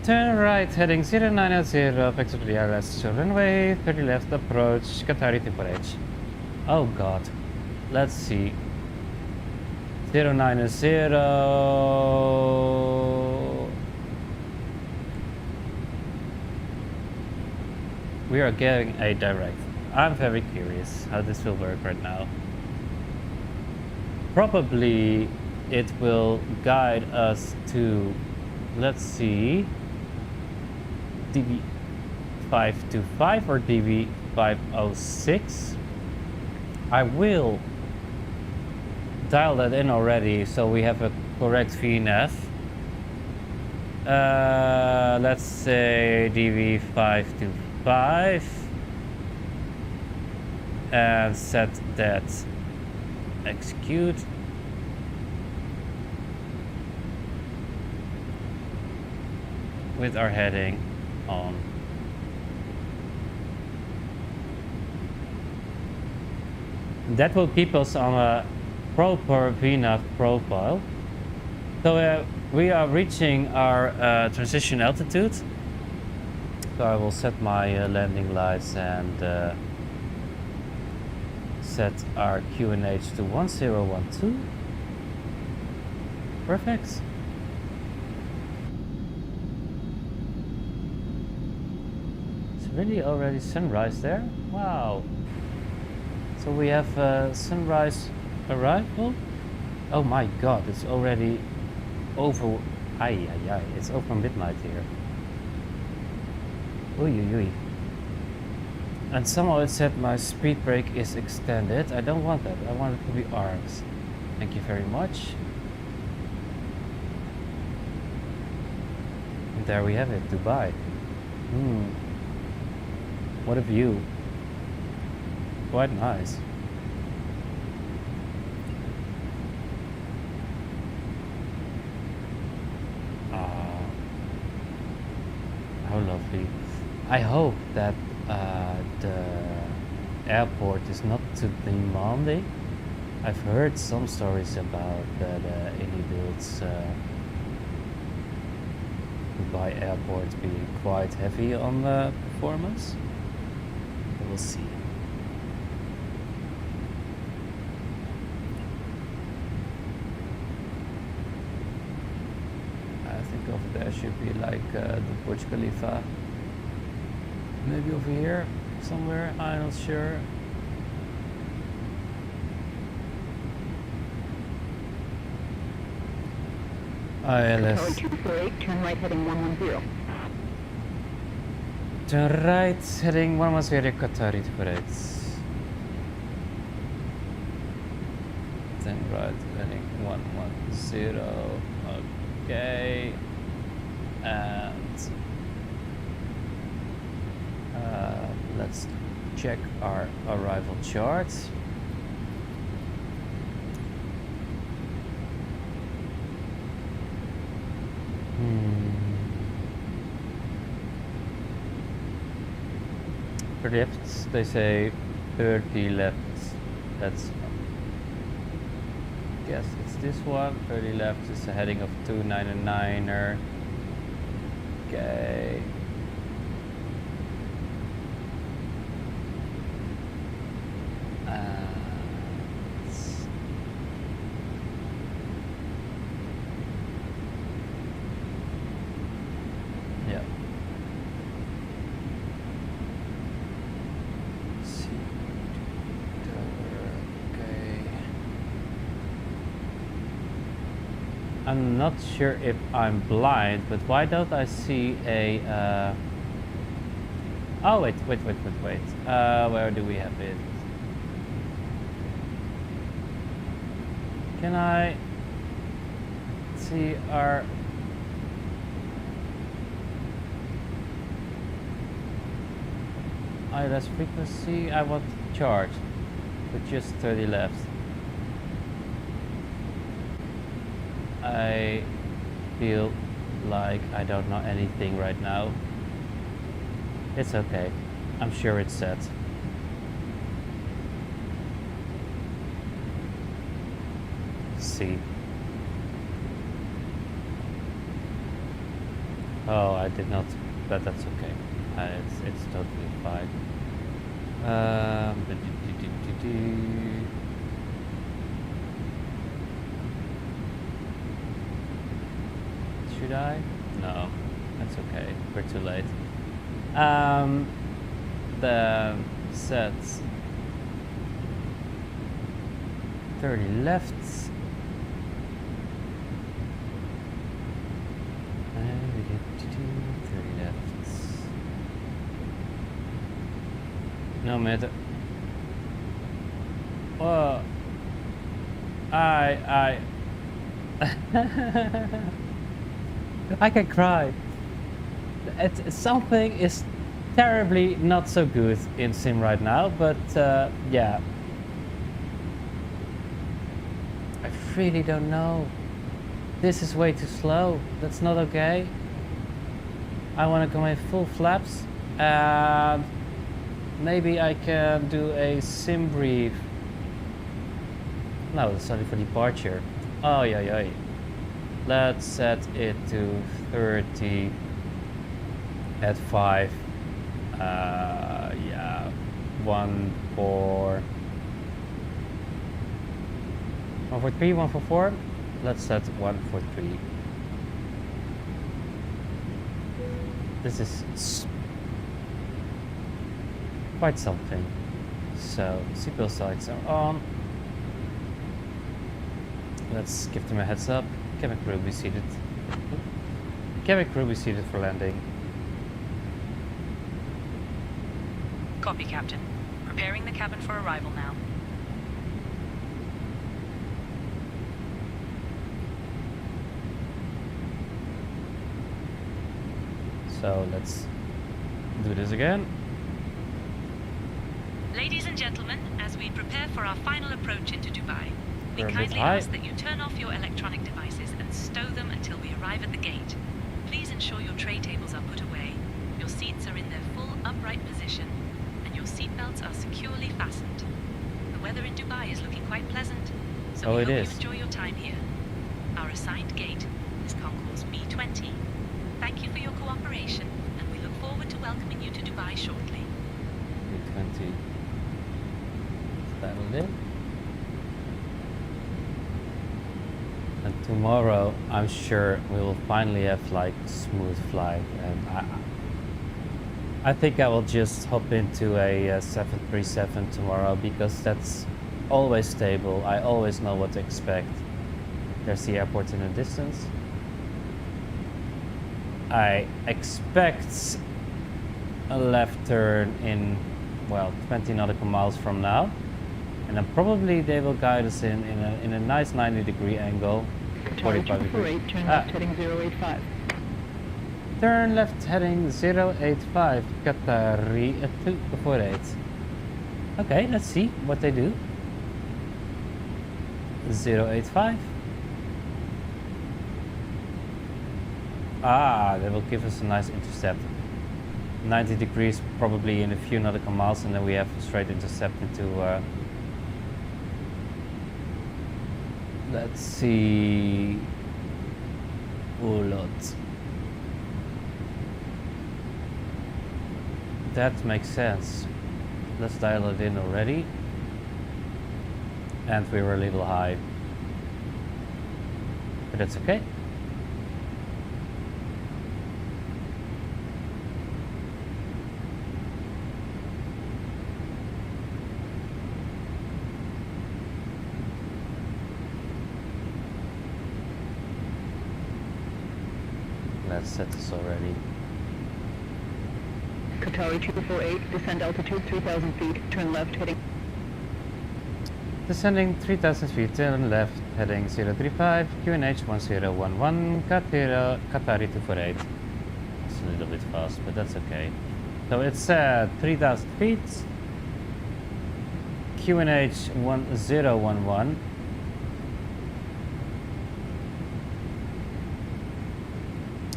Turn right heading 090, vectors for the ILS runway 30 left approach, Qatari 248. Oh god. Let's see. 090. We are getting a direct. I'm very curious how this will work right now. Probably it will guide us to let's see. DB525 or DB506. I will dial that in already so we have a correct VNAV. Let's say DB525 and set that execute. With our heading on. That will keep us on a proper VNAV profile. So we are reaching our transition altitude. So I will set my landing lights and set our QNH to 1012. Perfect. Really already sunrise there? Wow. So we have sunrise arrival? Oh my god, it's already over. It's over midnight here. Ui. And somehow it said my speed brake is extended. I don't want that. I want it to be arms. Thank you very much. And there we have it, Dubai. What a view. Quite nice. How lovely. I hope that the airport is not too demanding. I've heard some stories about the Inibil's Dubai airport being quite heavy on the performance. We'll see. I think over there should be like the Burj Khalifa. Maybe over here somewhere, I'm not sure. ILS. 248, turn right heading 110. Turn right, heading 110 Qatari correct. Then right, heading 110. Okay. And let's check our arrival chart. For lefts, they say 30 left. That's, guess it's this one. 30 left is a heading of 299er. Okay. Yeah. I'm not sure if I'm blind, but why don't I see a... Oh, wait. Where do we have it? Can I see our... ILS frequency? I want to charge with just 30 left. I feel like I don't know anything right now. It's okay. I'm sure it's set. See. Oh, I did not, but that's okay. It's totally fine. Should I? No, that's okay. We're too late. The sets 30 left. No matter. Oh, I I can cry. Something is terribly not so good in sim right now, but yeah. I really don't know. This is way too slow. That's not okay. I want to go in full flaps. And maybe I can do a sim brief. No, it's only for departure. Oh, yeah. Let's set it to 30 at 5. Yeah, 143, 144. Let's set 143. This is quite something. So, seatbelt sights are on. Let's give them a heads up. Cabin crew be seated. Cabin crew be seated for landing. Copy, Captain. Preparing the cabin for arrival now. So let's do this again. Ladies and gentlemen, as we prepare for our final approach into Dubai, we We're a bit kindly high. ask that you turn off your electronic devices and stow them until we arrive at the gate. Please ensure your tray tables are put away, your seats are in their full upright position, and your seat belts are securely fastened. The weather in Dubai is looking quite pleasant, so Oh, we it hope is. you enjoy your time here. Our assigned gate is concourse B20. Thank you for your cooperation, and we look forward to welcoming you to Dubai shortly. 320. Dialed in. And tomorrow, I'm sure we will finally have like smooth flight, and I think I will just hop into a 737 tomorrow because that's always stable. I always know what to expect. There's the airport in the distance. I expect a left turn in, well, 20 nautical miles from now. And then probably they will guide us in a nice 90-degree angle. Qatar 45 degrees. 248, turn left heading 085. Turn left heading 085, Qatari 248. Okay, let's see what they do. 085. Ah, they will give us a nice intercept. 90 degrees probably in a few nautical miles, and then we have a straight intercept into let's see, Ulot. That makes sense. Let's dial it in already. And we were a little high, but that's okay. Let's set this already. Qatari 248, descend altitude 3,000 feet, turn left heading. Descending 3,000 feet, turn left, heading 035, QNH 1011, Qatari 248. It's a little bit fast, but that's okay. So it's 3,000 feet, QNH 1011.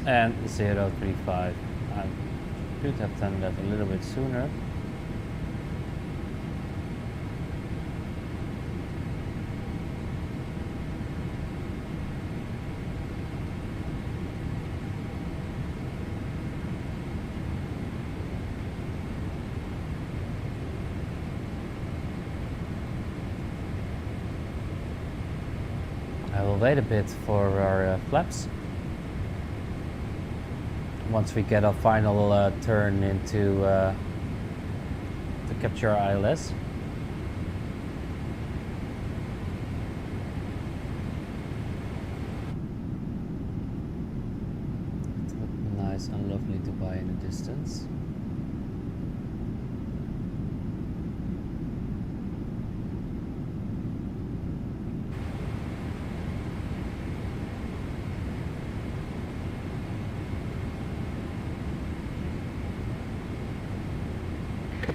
And 035. I should have done that a little bit sooner. I will wait a bit for our flaps. Once we get our final turn into to capture our ILS. Nice and lovely Dubai in the distance.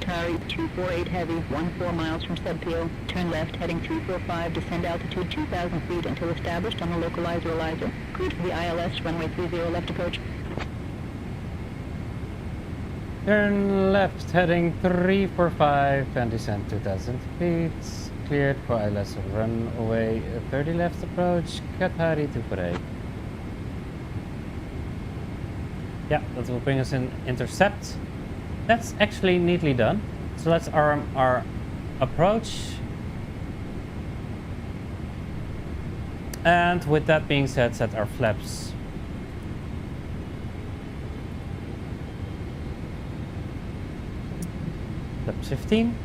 Qatari 248 Heavy, 14 miles from Subpeel. Turn left, heading 345, descend altitude 2,000 feet until established on the localizer. Cleared for the ILS, runway 30 left approach. Turn left, heading 345 and descend 2,000 feet. Cleared for ILS runway 30 left approach, Qatari 248. Yeah, that will bring us in intercept. That's actually neatly done. So let's arm our approach. And with that being said, set our flaps. Flaps 15.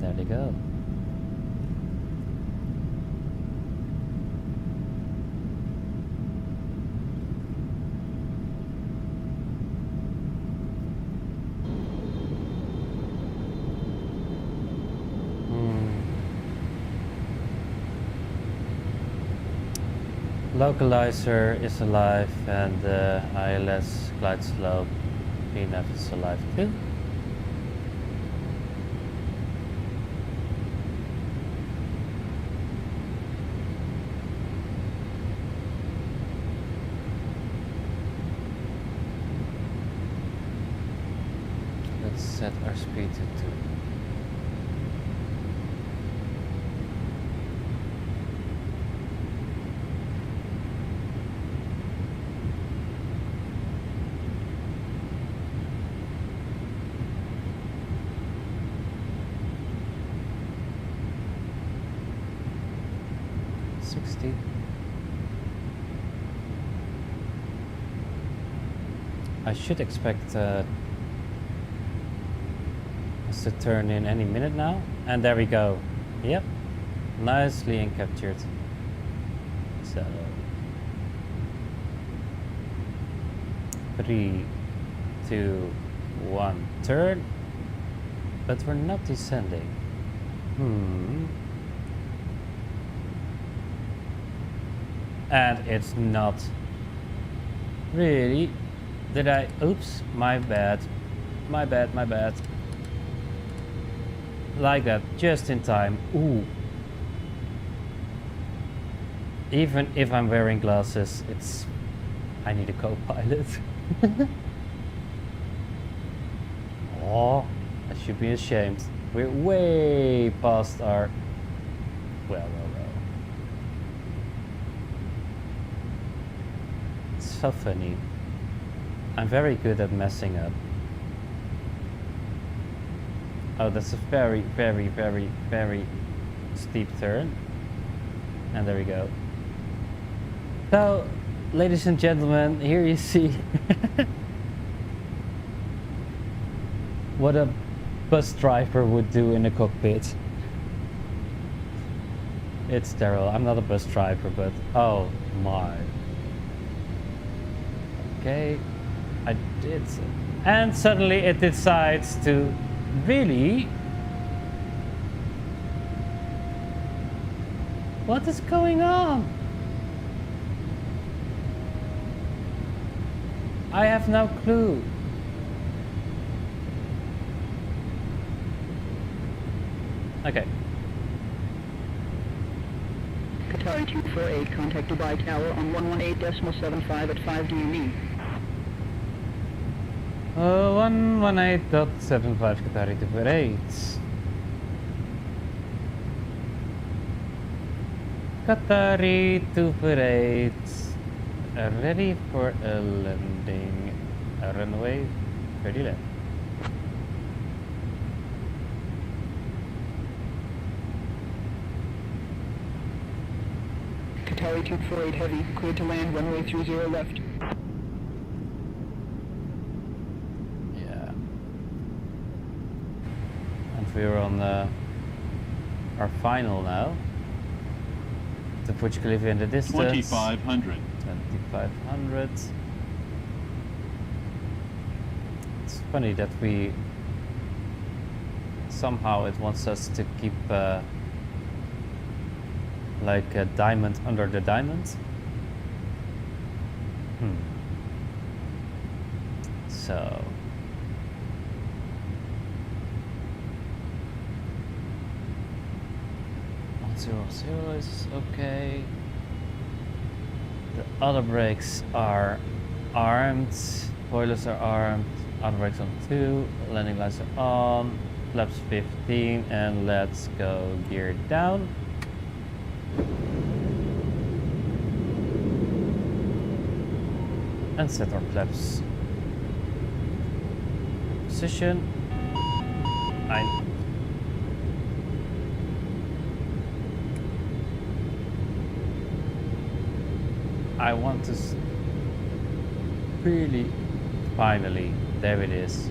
There they go. Localizer is alive and the ILS glide slope PNF is alive too. Let's set our speed to 2. I should expect us to turn in any minute now. And there we go. Yep. Nicely encaptured. So 3, 2, 1, turn. But we're not descending. And it's not really. Did I? Oops, my bad. My bad. Like that, just in time. Ooh. Even if I'm wearing glasses, I need a co-pilot. Oh, I should be ashamed. We're way past our... Well. It's so funny. I'm very good at messing up. Oh, that's a very steep turn. And there we go. So, ladies and gentlemen, here you see what a bus driver would do in a cockpit. It's sterile. I'm not a bus driver, but oh my. Okay, I did. And suddenly it decides to really... What is going on? I have no clue. Okay. Qatari 248, contact Dubai Tower on 118.75 at 5 DME. 118.75 Qatari 248. Qatari 248, ready for a landing. Runway 30 left. Qatari 248 Heavy, cleared to land, runway 30 left. Yeah. And we're on our final now. The Burj Khalifa in the distance. 2,500. 2,500. It's funny that we somehow it wants us to keep like a diamond under the diamond. So 100 is okay. The other brakes are armed, spoilers are armed, other brakes on 2, landing lights are on, flaps 15, and let's go gear down. And set our flaps position. I want to really, finally, there it is.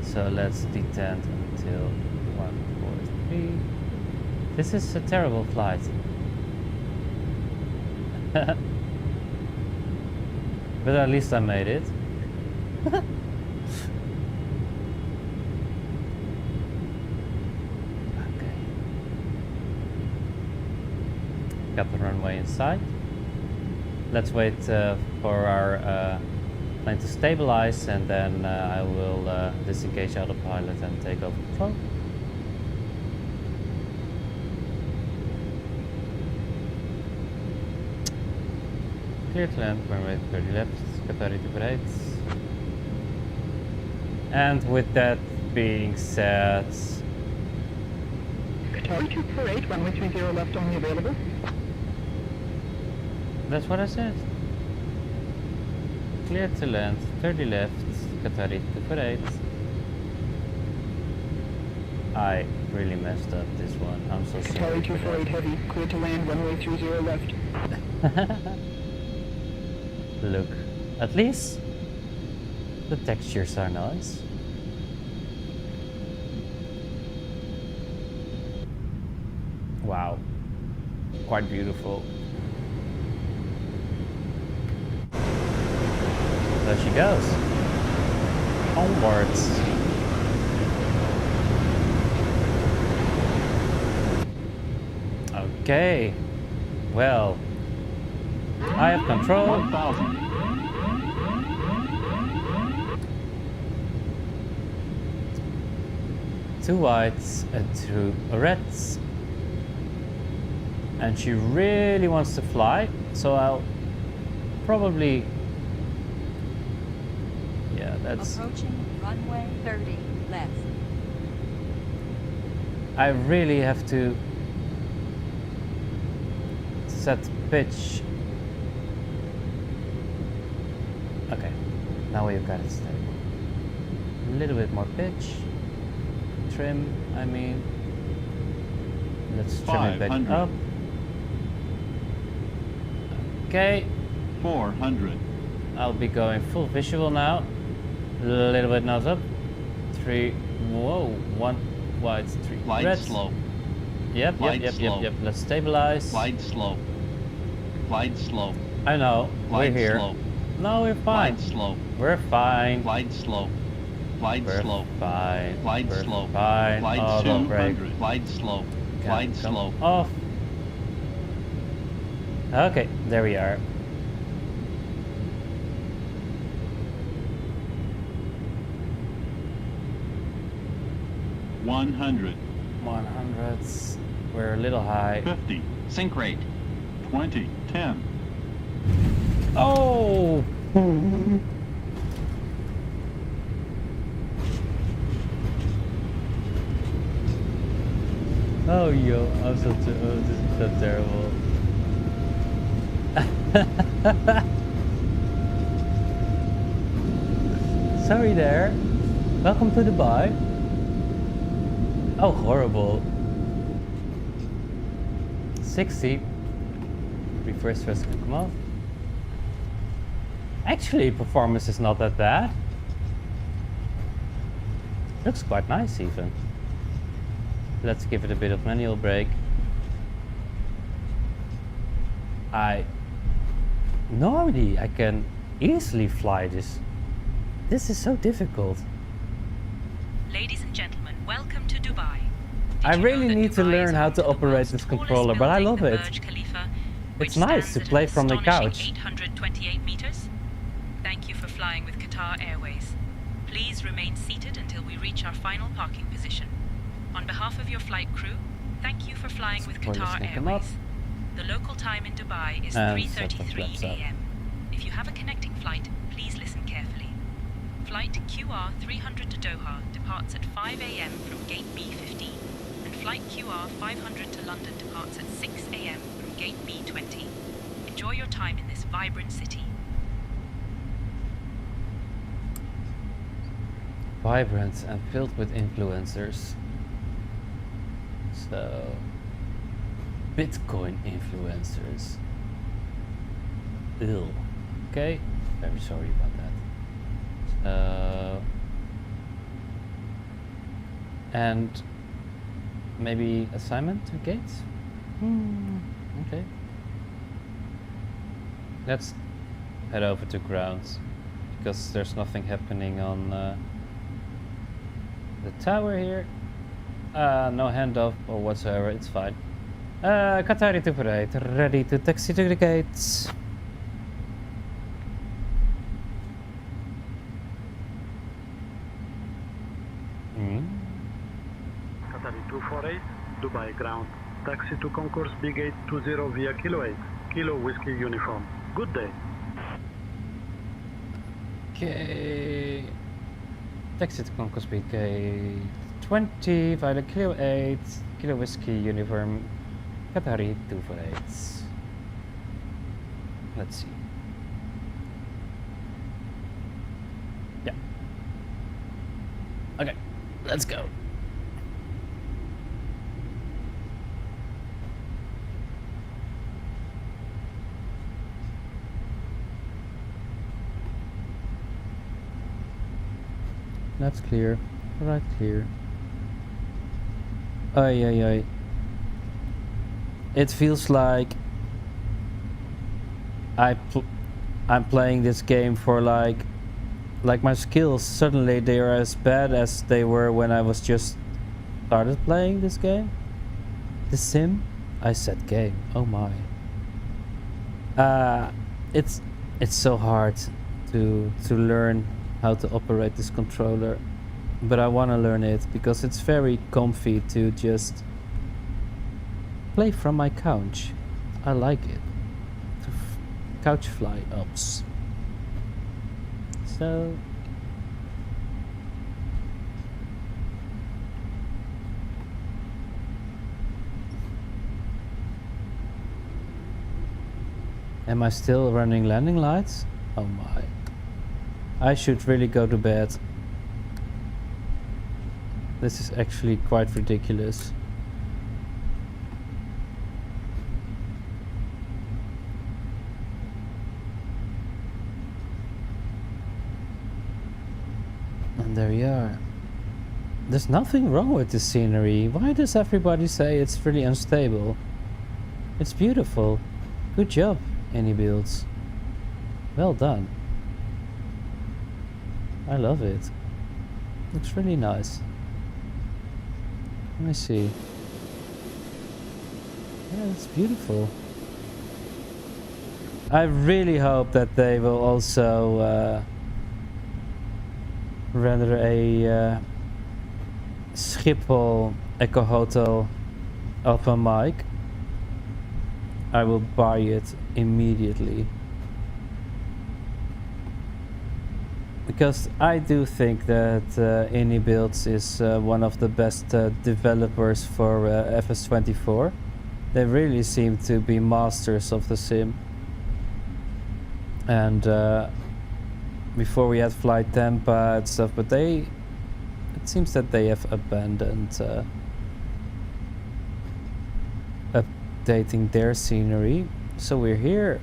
So let's detent until 143. This is a terrible flight. But at least I made it. Okay. Got the runway in sight. Let's wait for our plane to stabilize, and then I will disengage autopilot and take over control. Clear to land, runway 30 left, Qatari 248. And with that being said... Qatari 248, runway 30 left only available. That's what I said. Clear to land, 30 left, Qatari 248. I really messed up this one. I'm so sorry. Qatari 248 heavy, clear to land, runway 30 left. Look, at least the textures are nice. Wow, quite beautiful. There she goes. Onwards. Okay. Well, I have control. 1,000. Two whites and two reds. And she really wants to fly, so I'll probably... Yeah, that's... Approaching runway 30 left. I really have to set pitch. Okay, now we've got it stable. A little bit more pitch. Trim, I mean. Let's trim it back 500. up. Okay. 400. I'll be going full visual now. A little bit nose up. 3. Whoa. 1 wide, 3 Glide reds. slow. Yep. Glide Let's stabilize. Glide slow. Glide slow. I know. Glide we're here. slow. No, we're fine. Glide slow. We're fine. Glide slow. Glide We're slow. fine. Glide We're slow. fine. Glide Auto brake. 200. Glide slow. Glide Come slow. off. Okay, there we are. $100. 100s. We're a little high. 50. Sink rate. 20. 10. Oh! Oh, yo, I'm so this is so terrible. Sorry there. Welcome to Dubai. Oh, horrible. 60. Reverse thrust can come off. Actually, performance is not that bad. Looks quite nice even. Let's give it a bit of manual brake. Normally I can easily fly this. This is so difficult. Ladies and gentlemen, Welcome to Dubai. I really need to learn how to operate this controller, but I love it. Burj Khalifa, It's which nice stands to at play an from the astonishing couch. 828 meters. Thank you for flying with Qatar Airways. Please remain seated until we reach our final parking position. On behalf of your flight crew, thank you for flying with Qatar Airways. The local time in Dubai is 3:33 a.m. If you have a connecting flight, please listen carefully. Flight QR 300 to Doha departs at 5 a.m. from gate B15, and flight QR 500 to London departs at 6 a.m. from gate B20. Enjoy your time in this vibrant city. Vibrant and filled with influencers. So, Bitcoin influencers. Ill. Okay, very sorry about that. And maybe assignment to gates? Okay. Let's head over to ground because there's nothing happening on the tower here. No handoff or whatsoever, it's fine. Qatari 248, ready to taxi to the gates. Qatari 248, Dubai ground. Taxi to Concourse B gate 20 via Kilo 8, Kilo Whiskey uniform. Good day. Okay. Taxi to Concourse B gate 20 via Kilo 8, Kilo Whiskey uniform. Qatari 248. Let's see. Yeah. Okay, let's go. That's clear. Right, clear. Ay, ay, ay. It feels like I'm playing this game for like my skills suddenly they are as bad as they were when I was just started playing this game. The Sim? I said game. Oh my. It's so hard to learn how to operate this controller, but I want to learn it because it's very comfy to just play from my couch. I like it. Couch fly ups. So am I still running landing lights? Oh my. I should really go to bed. This is actually quite ridiculous. And there you are. There's nothing wrong with the scenery. Why does everybody say it's really unstable? It's beautiful. Good job, Any Builds. Well done. I love it. Looks really nice. Let me see. Yeah, it's beautiful. I really hope that they will also render a Schiphol Echo Hotel open mic. I will buy it immediately. Because I do think that Any Builds is one of the best developers for FS24. They really seem to be masters of the sim. And before we had Flight Tampa and stuff, but it seems that they have abandoned updating their scenery. So we're here.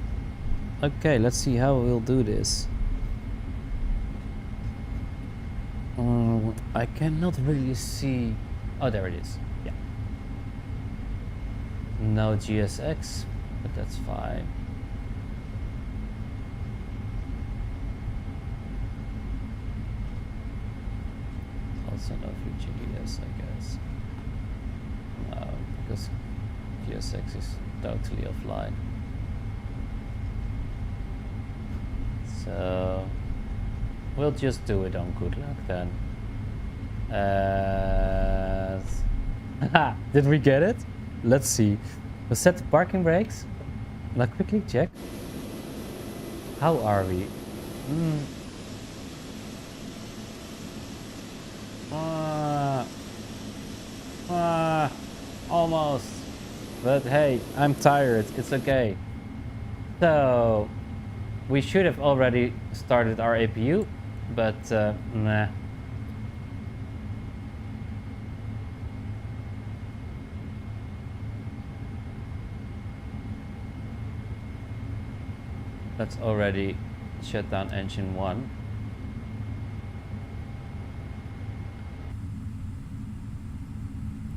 Okay, let's see how we'll do this. I cannot really see. Oh, there it is. Yeah. No GSX, but that's fine. I'll also not for GDS, I guess. No, because GSX is totally offline. So we'll just do it on good luck then. Did we get it? Let's see. We'll set the parking brakes. Now quickly check. How are we? Almost. But hey, I'm tired. It's okay. So we should have already started our APU, but nah. Let's already shut down engine 1.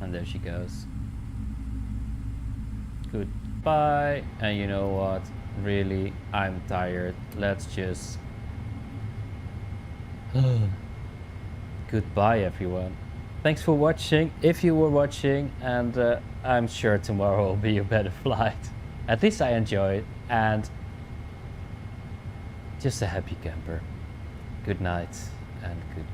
And there she goes. Goodbye. And you know what? Really, I'm tired. Let's just... Goodbye, everyone. Thanks for watching, if you were watching, and I'm sure tomorrow will be a better flight. At least I enjoyed, and just a happy camper. Good night and goodbye.